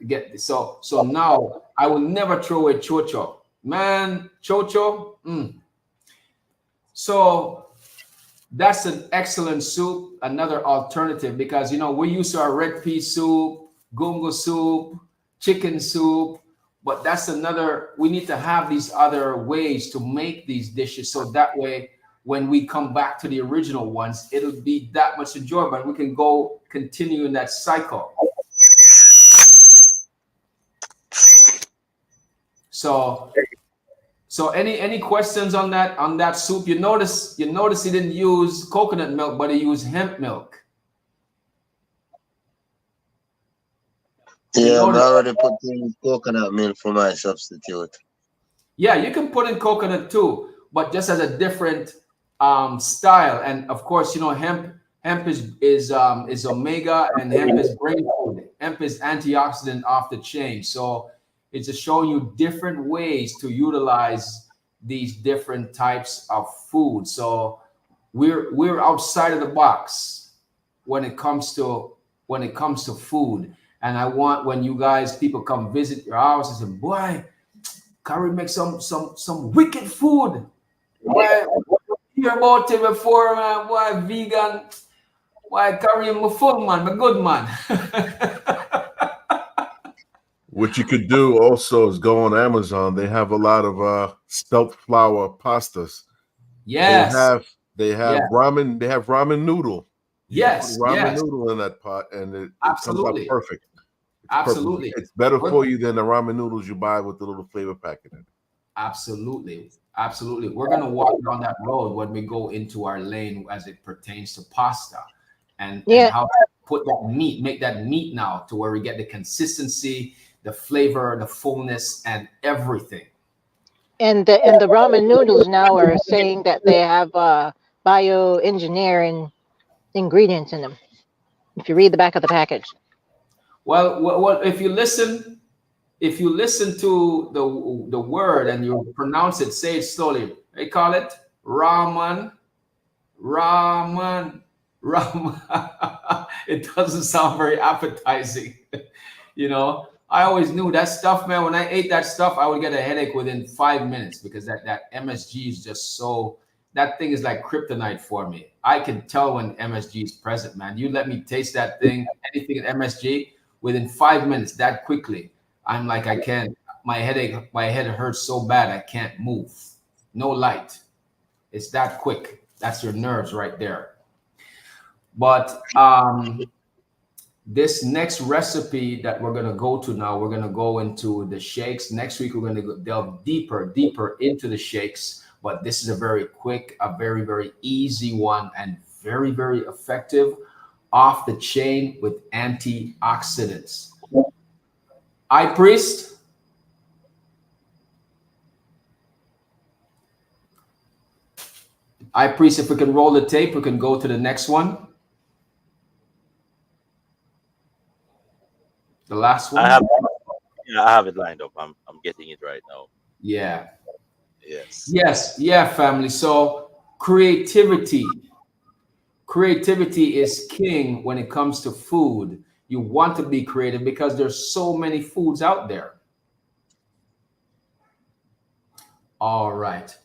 get so now I will never throw away chocho, man. Chocho. So that's an excellent soup, another alternative, because we're used to our red pea soup, gungo soup, chicken soup, but that's another. We need to have these other ways to make these dishes, so that way when we come back to the original ones, it'll be that much enjoyable. We can continue in that cycle. So any questions on that soup? You notice he didn't use coconut milk, but he used hemp milk. Yeah, I already put in coconut milk for my substitute. Yeah, you can put in coconut too, but just as a different style. And of course, you know, hemp is omega, and hemp is brain food. Hemp is antioxidant off the chain. So it's just showing you different ways to utilize these different types of food. So we're outside of the box when it comes to food. And I want, when you guys, people come visit your house and say, boy, Curry make some wicked food. Boy, hear about it before, man. Boy, vegan. Boy, Curry, my fun man, my good man. What you could do also is go on Amazon. They have a lot of spelt flour pastas. Yes. They have ramen. They have ramen noodle. Yes. Put ramen noodle in that pot, and it comes out perfect. Absolutely. It's better for you than the ramen noodles you buy with the little flavor packet in it. Absolutely. Absolutely. We're going to walk down that road when we go into our lane as it pertains to pasta and how to put that meat, make that meat now to where we get the consistency, the flavor, the fullness, and everything. And the ramen noodles now are saying that they have bioengineering ingredients in them. If you read the back of the package. Well, if you listen to the word and you pronounce it, say it slowly. They call it ramen. It doesn't sound very appetizing. You know, I always knew that stuff, man. When I ate that stuff, I would get a headache within 5 minutes because that MSG is just so, that thing is like kryptonite for me. I can tell when MSG is present, man. You let me taste that thing, anything at MSG, within 5 minutes, that quickly, I'm like, I can't, my head hurts so bad, I can't move. No light. It's that quick. That's your nerves right there. But this next recipe that we're going to go to now, we're going to go into the shakes. Next week, we're going to delve deeper into the shakes. But this is a very quick, a very, very easy one, and very, very effective, off the chain with antioxidants. High Priest. High Priest, if we can roll the tape, we can go to the next one. The last one. I have it lined up. I'm getting it right now. Yeah. Yes. Yes. Yeah, family. So creativity is king when it comes to food. You want to be creative because there's so many foods out there. All right.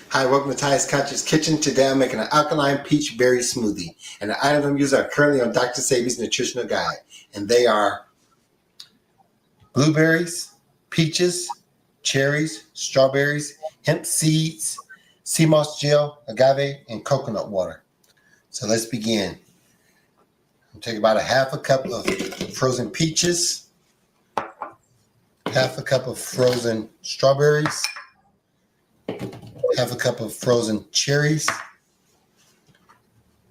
Hi, welcome to Ty's Conscious Kitchen. Today I'm making an alkaline peach berry smoothie. And the items I'm using are currently on Dr. Sabi's nutritional guide. And they are blueberries, peaches, cherries, strawberries, hemp seeds, sea moss gel, agave, and coconut water. So let's begin. I'll take about a half a cup of frozen peaches, half a cup of frozen strawberries, half a cup of frozen cherries,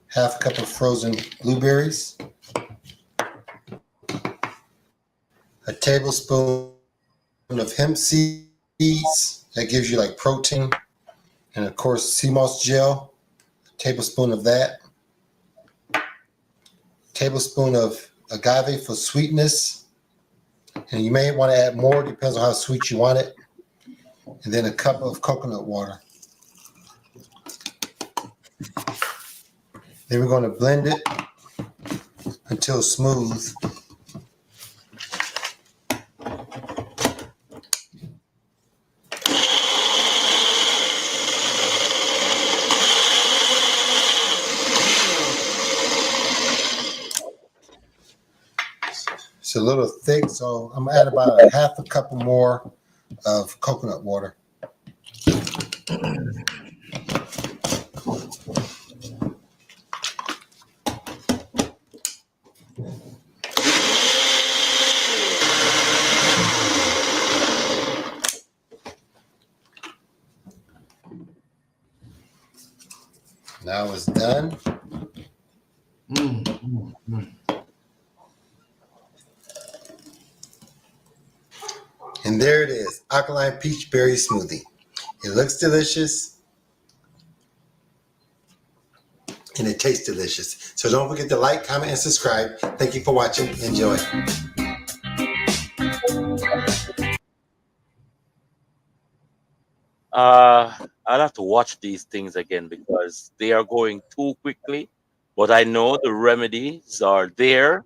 half a cup of frozen blueberries, a tablespoon of hemp seeds, that gives you like protein, and of course sea moss gel, a tablespoon of that, tablespoon of agave for sweetness, and you may want to add more, depends on how sweet you want it, and then a cup of coconut water. Then we're going to blend it until smooth. It's a little thick, so I'm going to add about a half a cup more of coconut water. Now it's done. And there it is, alkaline peach berry smoothie. It looks delicious and it tastes delicious. So don't forget to like, comment, and subscribe. Thank you for watching. Enjoy. I'll have to watch these things again because they are going too quickly. But I know the remedies are there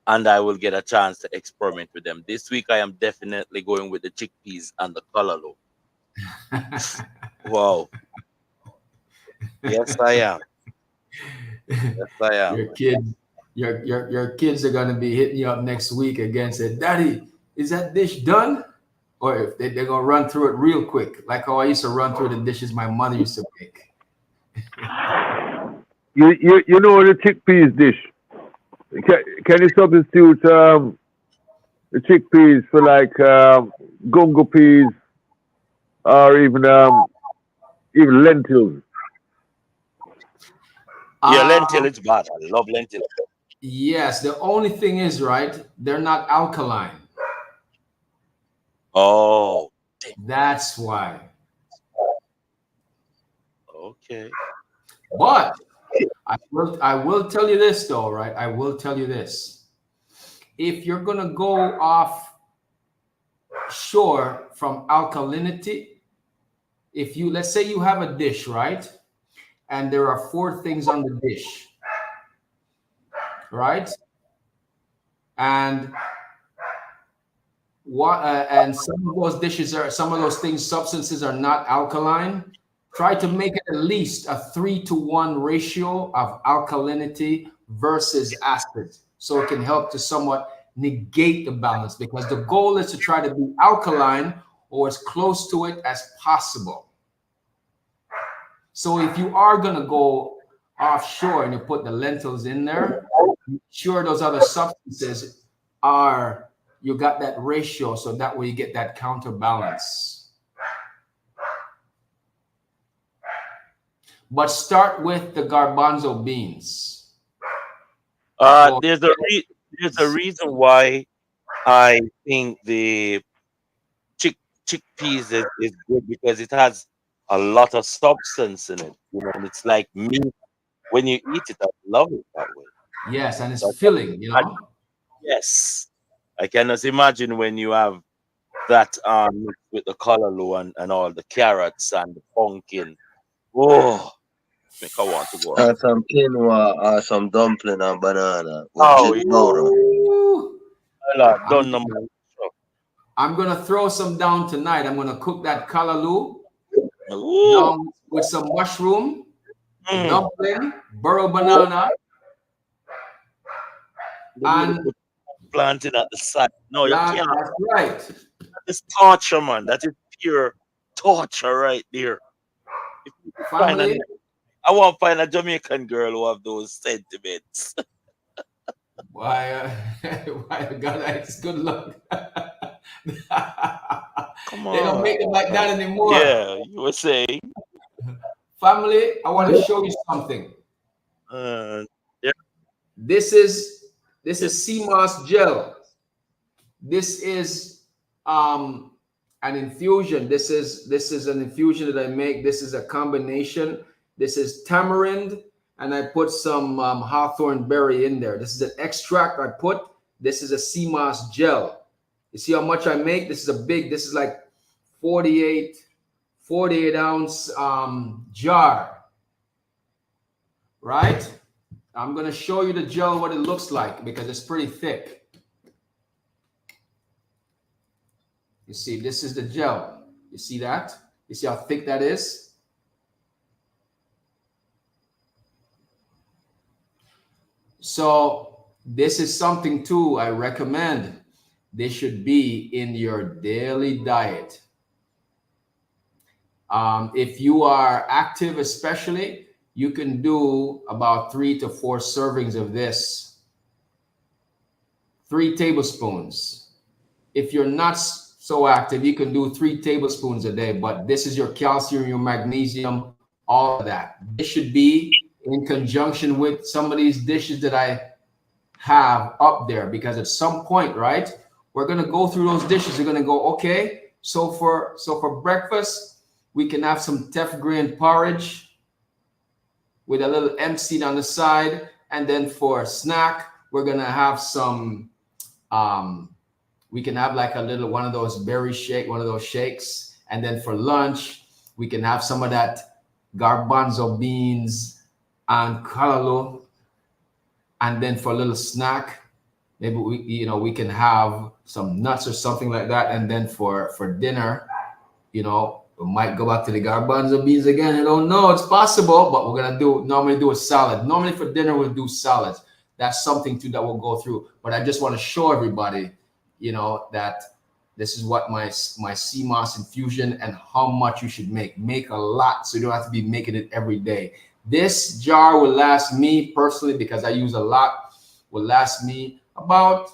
and I will get a chance to experiment with them. This week I am definitely going with the chickpeas and the callaloo. Wow. Yes, I am. Yes, I am. Your kids are gonna be hitting you up next week again. Say, Daddy, is that dish done? Or if they're gonna run through it real quick, like how I used to run through the dishes my mother used to make. You know the chickpeas dish. Can you substitute the chickpeas for like gungo peas or even lentils? Yeah, lentil is bad. I love lentil. Yes, the only thing is, right, they're not alkaline. Oh, that's why. Okay. But I will tell you this though, right? I will tell you this. If you're gonna go off shore from alkalinity, if you, let's say you have a dish, right? And there are 4 things on the dish, right? And and some of those dishes are, some of those things, substances are not alkaline. Try to make it at least a 3-to-1 ratio of alkalinity versus acid, so it can help to somewhat negate the balance, because the goal is to try to be alkaline or as close to it as possible. So if you are going to go offshore and you put the lentils in there, make sure those other substances are, you got that ratio, so that way you get that counterbalance. But start with the garbanzo beans. There's a reason why I think the chickpeas is good, because it has a lot of substance in it. You know, and it's like meat. When you eat it, I love it that way. Yes, and it's filling, you know. Yes, I can just imagine when you have that mixed with the callaloo and all the carrots and the pumpkin. Oh, make I want to go. Or some quinoa or some dumpling and banana. Oh, I'm gonna throw some down tonight. I'm gonna cook that callaloo down with some mushroom, dumpling, burro banana, and planting at the side. No, you can't. That's right. It's torture, man. That is pure torture right there. Family. I want to find a Jamaican girl who have those sentiments. Why, God, it's good luck. Come on. They don't make it like that anymore. Yeah, you were saying. Family, I want to show you something. Yeah. This is sea moss gel. This is an infusion. This is an infusion that I make. This is a combination. This is tamarind, and I put some hawthorn berry in there. This is an extract I put. This is a sea moss gel. You see how much I make? This is a big, this is like 48 ounce jar, right? I'm going to show you the gel, what it looks like, because it's pretty thick. You see, this is the gel. You see that? You see how thick that is? So this is something too I recommend. This should be in your daily diet. If you are active, especially, you can do about 3 to 4 servings of this. 3 tablespoons. If you're not so active, you can do 3 tablespoons a day, but this is your calcium, your magnesium, all of that. This should be in conjunction with some of these dishes that I have up there, because at some point, right, we're going to go through those dishes. We're going to go, okay, so for breakfast, we can have some teff grain porridge with a little hemp seed on the side. And then for snack, we're going to have some, we can have like a little one of those berry shake, one of those shakes. And then for lunch, we can have some of that garbanzo beans and callaloo. And then for a little snack, maybe we can have some nuts or something like that. And then for dinner, we might go back to the garbanzo beans again. I don't know, it's possible, but we're gonna normally do a salad. Normally for dinner we'll do salads. That's something too that we'll go through. But I just want to show everybody, that this is what my sea moss infusion and how much you should make. Make a lot, so you don't have to be making it every day. This jar will last me personally, because I use a lot, will last me about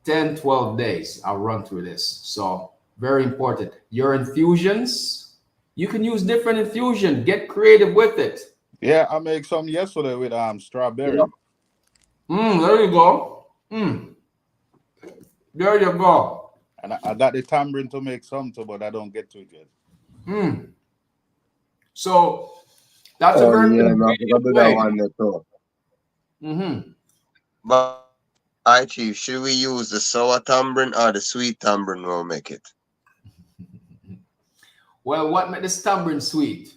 10, 12 days. I'll run through this. So very important. Your infusions, you can use different infusion. Get creative with it. Yeah, I made some yesterday with strawberry. There you go. There you go. And I got the tamarind to make some too, but I don't get to it yet. So that's a very good way. But Chief, should we use the sour tamarind or the sweet tamarind when we make it? Well, what made this tamarind sweet?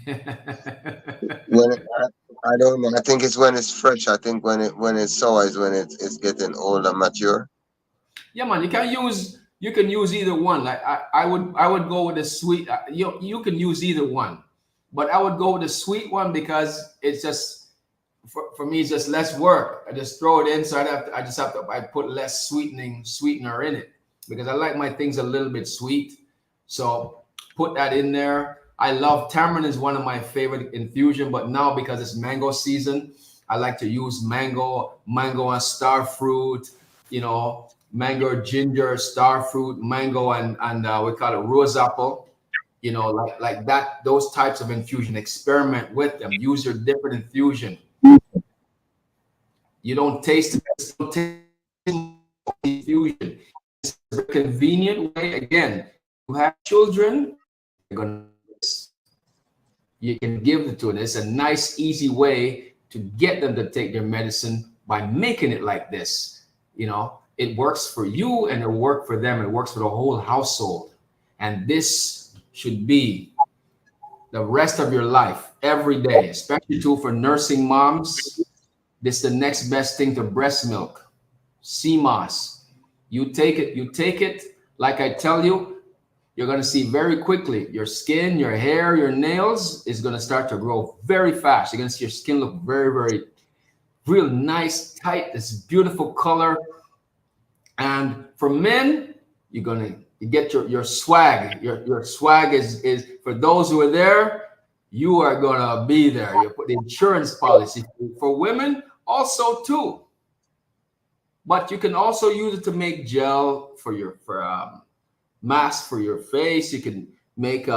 I don't know. I think it's when it's fresh. I think when it's sour is when it's getting old and mature. Yeah, man. You can use either one. Like I would go with the sweet. You can use either one, but I would go with the sweet one because it's just for me it's just less work. I just throw it in, so I put less sweetener in it because I like my things a little bit sweet. So put that in there. I love tamarind is one of my favorite infusion, but now because it's mango season, I like to use mango and star fruit, mango, ginger, star fruit, mango, and we call it rose apple, like that, those types of infusion. Experiment with them. Use your different infusion. You don't taste infusion. It's a convenient way. Again, you have children, you can give it to them. It's a nice, easy way to get them to take their medicine by making it like this. It works for you and it works for them. It works for the whole household. And this should be the rest of your life, every day, especially too for nursing moms. This is the next best thing to breast milk. Sea moss. You take it, like I tell you, you're going to see very quickly your skin, your hair, your nails is going to start to grow very fast. You're going to see your skin look very, very, real nice, tight, this beautiful color. And for men, you get your swag. Your swag is for those who are there, you are going to be there. You put the insurance policy for women also too. But you can also use it to make gel for mask for your face. You can make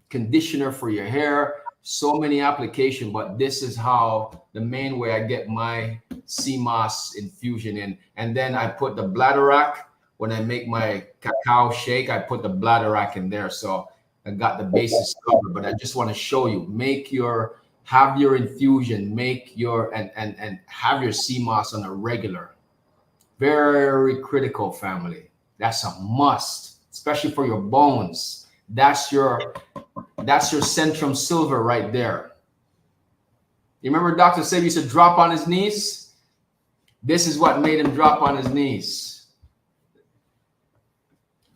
conditioner for your hair. So many applications, but this is how the main way I get my sea moss infusion in. And then I put the bladderwrack. When I make my cacao shake, I put the bladderwrack in there. So I got the basis covered, but I just want to show you, have your infusion, and have your sea moss on a regular. Very critical, family. That's a must, especially for your bones. That's your Centrum Silver right there. You remember Dr. Sebi used to drop on his knees? This is what made him drop on his knees.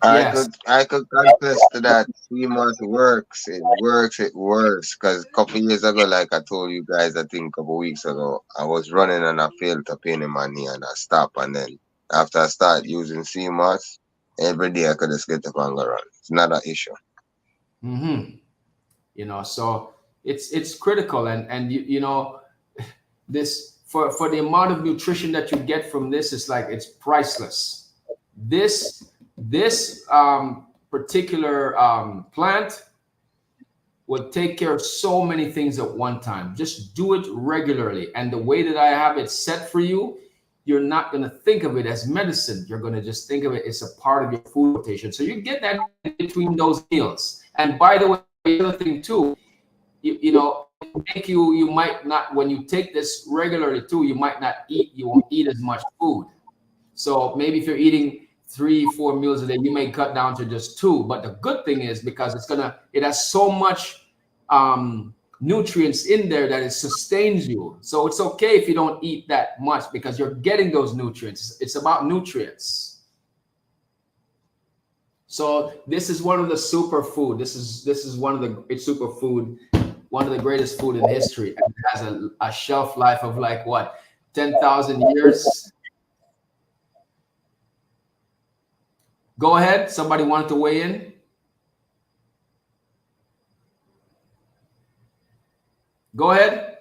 Yes. I could confess to that. Sea moss works. It works. Because a couple years ago, like I told you guys, I think a couple weeks ago, I was running and I felt a pain in my knee and I stopped. And then after I started using sea moss, Every day I could just get up and go run. It's not an issue. You know, so it's critical, and you know, this for the amount of nutrition that you get from this, it's like it's priceless. This particular plant will take care of so many things at one time. Just do it regularly, and the way that I have it set for you, you're not going to think of it as medicine. You're going to just think of it as a part of your food rotation. So you get that in between those meals. And by the way, the other thing too, you know, you might not, when you take this regularly too, you won't eat as much food. So maybe if you're eating 3-4 meals a day, you may cut down to just 2. But the good thing is, because it has so much nutrients in there that it sustains you. So it's okay if you don't eat that much, because you're getting those nutrients. It's about nutrients. So this is one of the superfood. This is one of the superfood, one of the greatest food in history. And it has a shelf life of like what, 10,000 years. Go ahead. Somebody wanted to weigh in. Go ahead.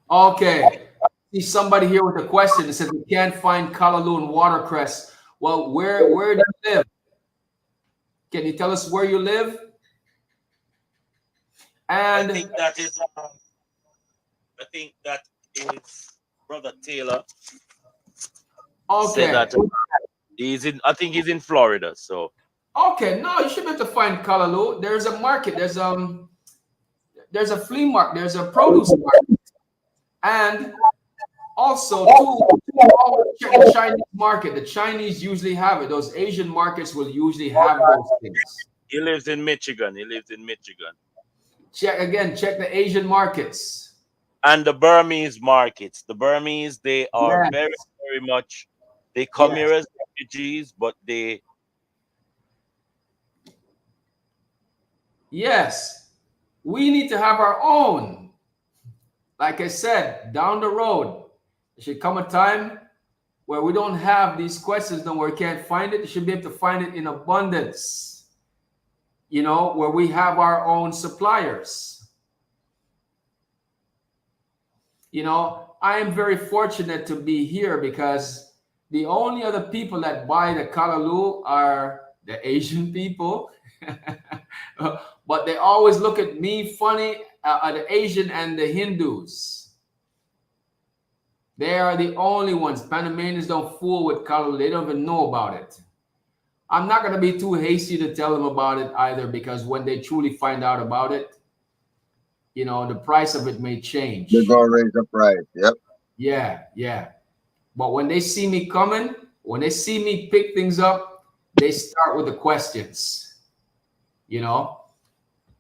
Okay. See somebody here with a question that says we can't find callaloo and watercress. Well, where do you live? Can you tell us where you live? And I think that is Brother Taylor. Okay. Said that I think he's in Florida, so. Okay, no, you should be able to find callaloo. There's a market. There's a flea market. There's a produce market, and also check the Chinese market. The Chinese usually have it. Those Asian markets will usually have those things. He lives in Michigan. Check the Asian markets. And the Burmese markets. The Burmese, they are very, very much, they come here as refugees, but they. Yes, we need to have our own. Like I said, down the road, there should come a time where we don't have these questions no more. We can't find it. You should be able to find it in abundance. You know, where we have our own suppliers. You know, I am very fortunate to be here because the only other people that buy the callaloo are the Asian people. But they always look at me funny, the Asian and the Hindus. They are the only ones. Panamanians don't fool with callaloo. They don't even know about it. I'm not going to be too hasty to tell them about it either, because when they truly find out about it, you know, the price of it may change. They're going to raise the price. Yep. Yeah. But when they see me coming, when they see me pick things up, they start with the questions, you know.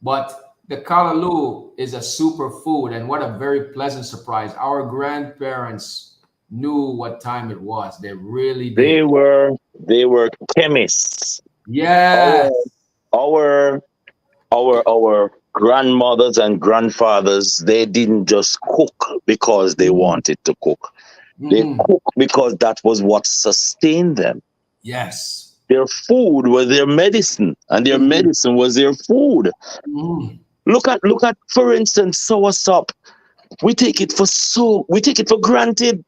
But the callaloo is a superfood, and what a very pleasant surprise. Our grandparents knew what time it was. They really did. They were chemists. Yes. Our grandmothers and grandfathers, they didn't just cook because they wanted to cook. They cooked because that was what sustained them. Yes. Their food was their medicine, and their medicine was their food. Look at, for instance, soursop. We take it for granted.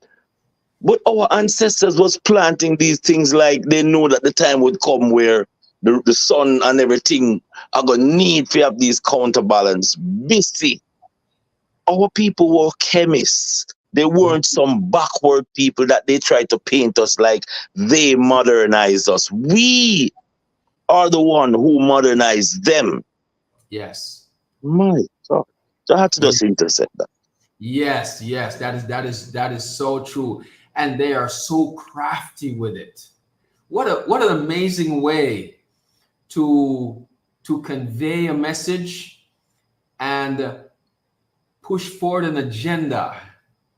But our ancestors was planting these things like they know that the time would come where the sun and everything are going to need to have these counterbalance. Busy. Our people were chemists. They weren't some backward people that they try to paint us like they modernized us. We are the one who modernized them. Yes. My God. So I had to just intercept that. Yes. That is so true. And they are so crafty with it. What an amazing way to convey a message and push forward an agenda.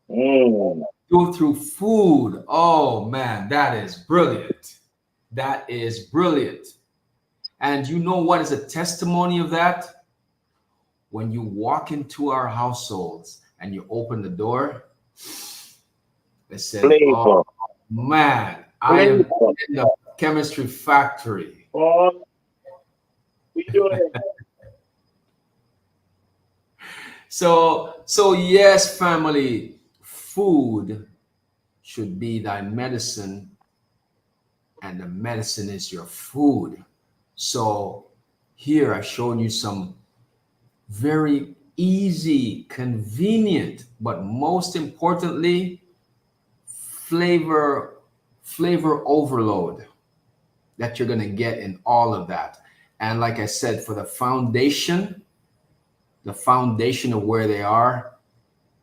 Go through food. Oh man, that is brilliant. That is brilliant. And you know what is a testimony of that? When you walk into our households and you open the door, They said, Flavor. "Oh man, I am in the chemistry factory." Oh, we doing. So yes, family, food should be thy medicine, and the medicine is your food. So here I've shown you some very easy, convenient, but most importantly, flavor overload that you're going to get in all of that. And like I said, for the foundation of where they are,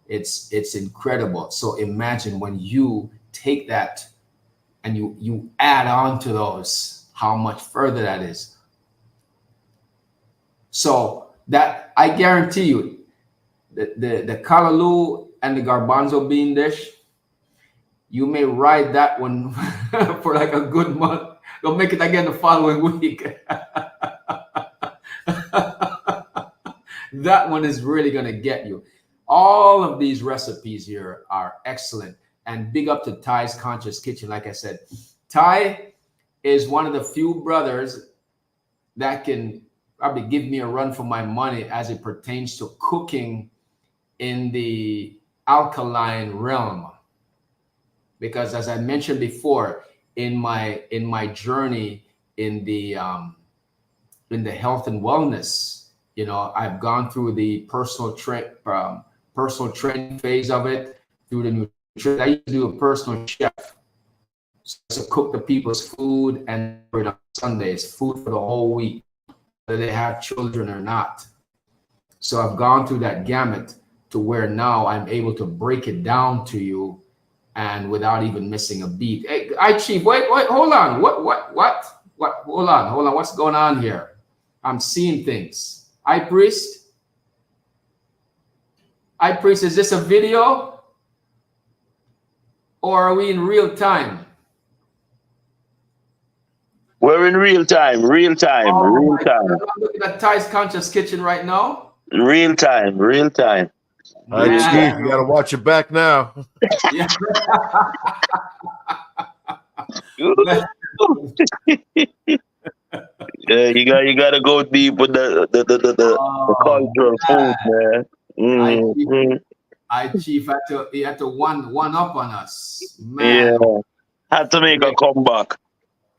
it's incredible. So imagine when you take that and you add on to those, how much further that is. So that, I guarantee you, the callaloo and the garbanzo bean dish, you may ride that one for like a good month. Don't make it again the following week. That one is really going to get you. All of these recipes here are excellent. And big up to Ty's Conscious Kitchen. Like I said, Ty is one of the few brothers that can probably give me a run for my money as it pertains to cooking in the alkaline realm. Because as I mentioned before, in my journey in the health and wellness, you know, I've gone through the personal training phase of it, through the nutrition. I used to do a personal chef, so cook the people's food and on Sundays, food for the whole week, whether they have children or not. So I've gone through that gamut to where now I'm able to break it down to you, and without even missing a beat. Hey, Chief, wait, hold on. What? Hold on. What's going on here? I'm seeing things. High Priest, is this a video? Or are we in real time? We're in real time. Oh, real time. I'm looking at Ty's Conscious Kitchen right now. Real time. All right, Chief, you gotta watch your back now. Yeah. Yeah, you gotta go deep with the cultural food, man. Chief had to one up on us, man. Yeah, had to make a comeback.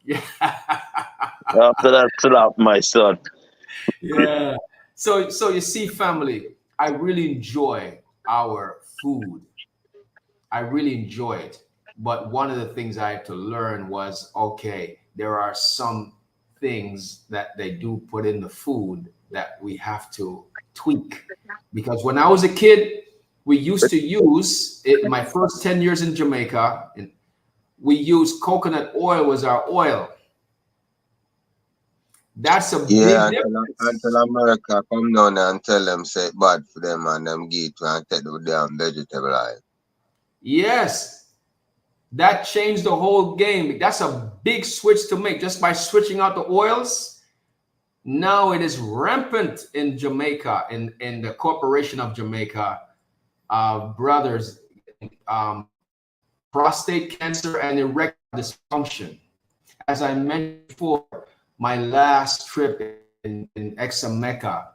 Yeah. After that slap, my son. Yeah. So you see, family, I really enjoy our food. I really enjoy it. But one of the things I had to learn was, okay, there are some things that they do put in the food that we have to tweak. Because when I was a kid, we used to use it. My first 10 years in Jamaica, and we used coconut oil was our oil. That's a big difference. Until America come down and tell them say it bad for them and them get to and take the damn vegetable oil. Yes, that changed the whole game. That's a big switch to make just by switching out the oils. Now it is rampant in Jamaica, in the corporation of Jamaica, brothers, prostate cancer and erectile dysfunction. As I mentioned before, my last trip in Examecca,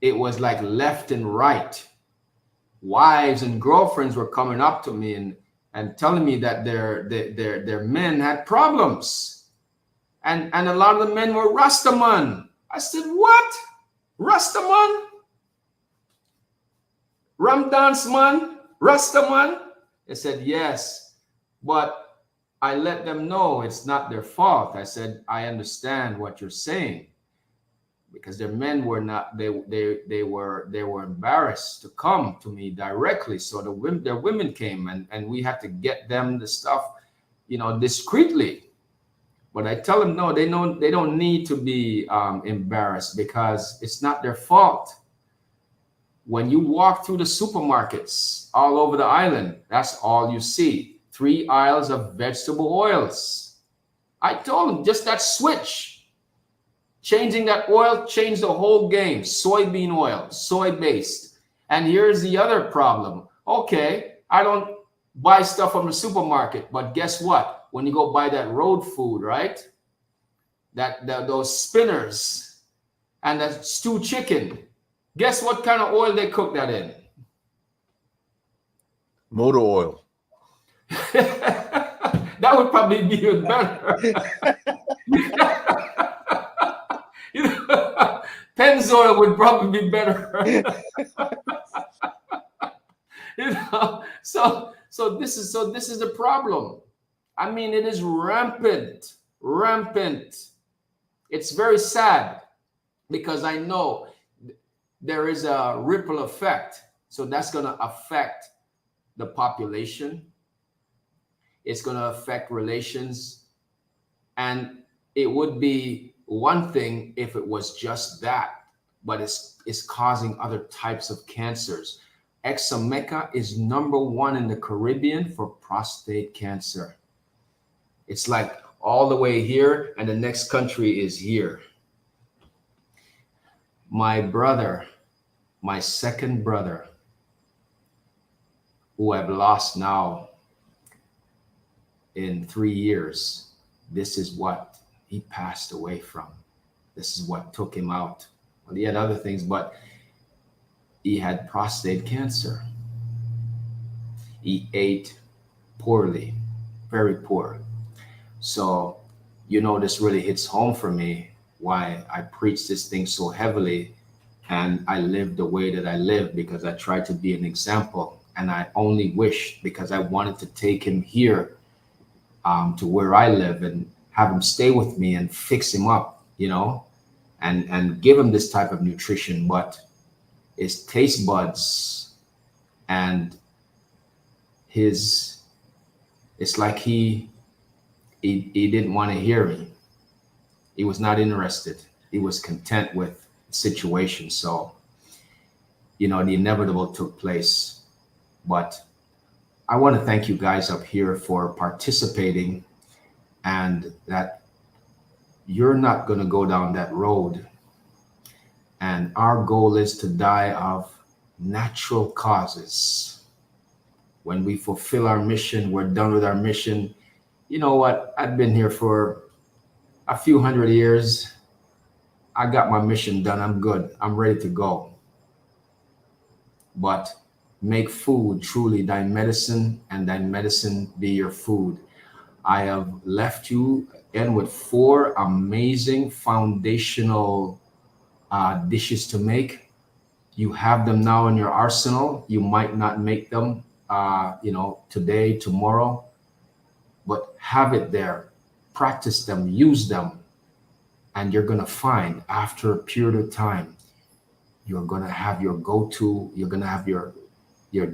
it was like left and right. Wives and girlfriends were coming up to me and telling me that their men had problems. And a lot of the men were Rastaman. I said, what? Rastaman? Ram dance man? Rastaman? They said, yes. But I let them know it's not their fault. I said, I understand what you're saying, because their men were not, they were embarrassed to come to me directly. So their women came and we had to get them the stuff, you know, discreetly. But I tell them, no, they don't need to be embarrassed, because it's not their fault. When you walk through the supermarkets all over the island, that's all you see. 3 aisles of vegetable oils. I told them, just that switch. Changing that oil changed the whole game. Soybean oil, soy-based. And here's the other problem. Okay, I don't buy stuff from the supermarket, but guess what? When you go buy that road food, right? Those spinners and that stewed chicken, guess what kind of oil they cook that in? Motor oil. That would probably be even better. You know, Pennzoil would probably be better. You know, so this is the problem. I mean, it is rampant. It's very sad because I know there is a ripple effect. So that's going to affect the population. It's going to affect relations. And it would be one thing if it was just that, but it's causing other types of cancers. Exomeca is #1 in the Caribbean for prostate cancer. It's like all the way here, and the next country is here. My brother, my second brother, who I've lost now in 3 years, this is what he passed away from. This is what took him out. Well, he had other things, but he had prostate cancer. He ate poorly, very poor. So, you know, this really hits home for me why I preach this thing so heavily, and I live the way that I live because I try to be an example. And I only wish, because I wanted to take him here to where I live and have him stay with me and fix him up, you know, and give him this type of nutrition, but his taste buds and it's like he didn't want to hear me. He was not interested. He was content with the situation. So, you know, the inevitable took place. But I want to thank you guys up here for participating, and that you're not going to go down that road. And our goal is to die of natural causes. When we fulfill our mission, we're done with our mission. You know what? I've been here for a few hundred years. I got my mission done. I'm good. I'm ready to go. But make food truly thy medicine, and thy medicine be your food. I have left you again with 4 amazing foundational dishes to make. You have them now in your arsenal. You might not make them, you know, today, tomorrow, but have it there. Practice them, use them, and you're going to find after a period of time, you're going to have your go-to. You're going to have your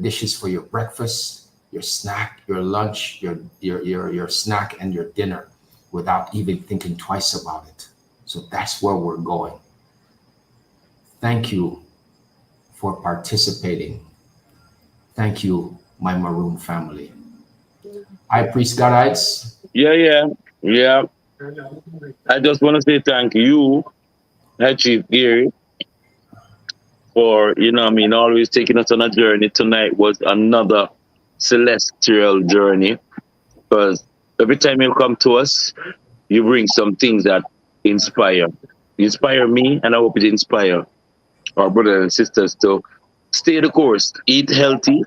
dishes for your breakfast, your snack, your lunch, your snack, and your dinner without even thinking twice about it. So that's where we're going. Thank you for participating. Thank you, my Maroon family. High Priest Gadites. Yeah. I just want to say thank you, Chief Gary, for, you know what I mean, always taking us on a journey. Tonight was another celestial journey, because every time you come to us, you bring some things that inspire me, and I hope it inspire our brothers and sisters to stay the course, eat healthy,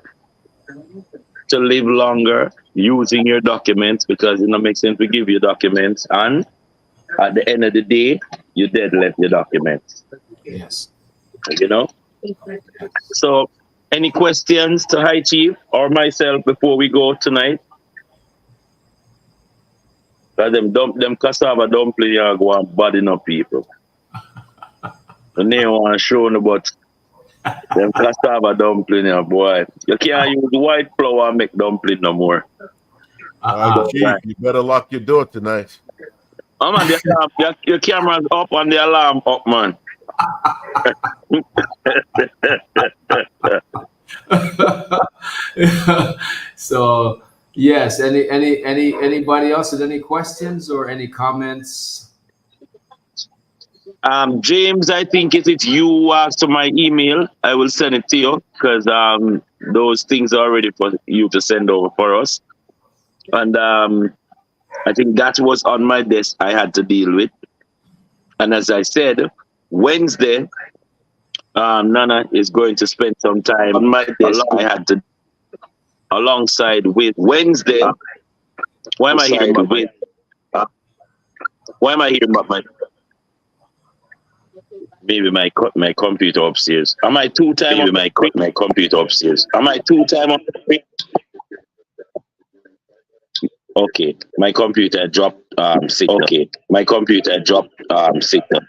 to live longer, using your documents, because it don't make sense to give you documents, and at the end of the day, you dead left your documents. Yes. You know? So, any questions to High Chief or myself before we go tonight? Because them cassava dumpling are going bad enough people. The name want to show no, but them cassava dumpling, boy. You can't use white flour and make dumpling no more. Chief, you better lock your door tonight. Oh man, your camera's up and the alarm up, man. So yes, anybody else with any questions or any comments? James, I think it's you who asked for my email. I will send it to you because those things are ready for you to send over for us. And I think that was on my desk I had to deal with. And as I said, Wednesday, Nana is going to spend some time on my desk. I had to alongside with Wednesday. Why am I hearing about my? Why am I hearing about my? Maybe my computer upstairs. Am I 2 time? Maybe my computer upstairs. Am I 2 time on? Okay, my computer dropped signal. Okay, my computer dropped signal.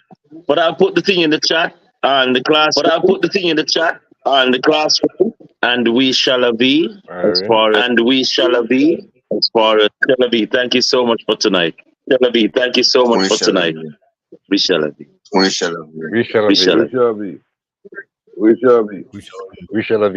But I'll put the thing in the chat and the class. But I'll put the thing in the chat and the classroom. And we shall be as far as. And we shall be as far as. Shall be. Thank you so much for tonight. Shall be. Thank you so much for tonight. We shall be. We shall be. We shall be. We shall be. We shall be. We shall be.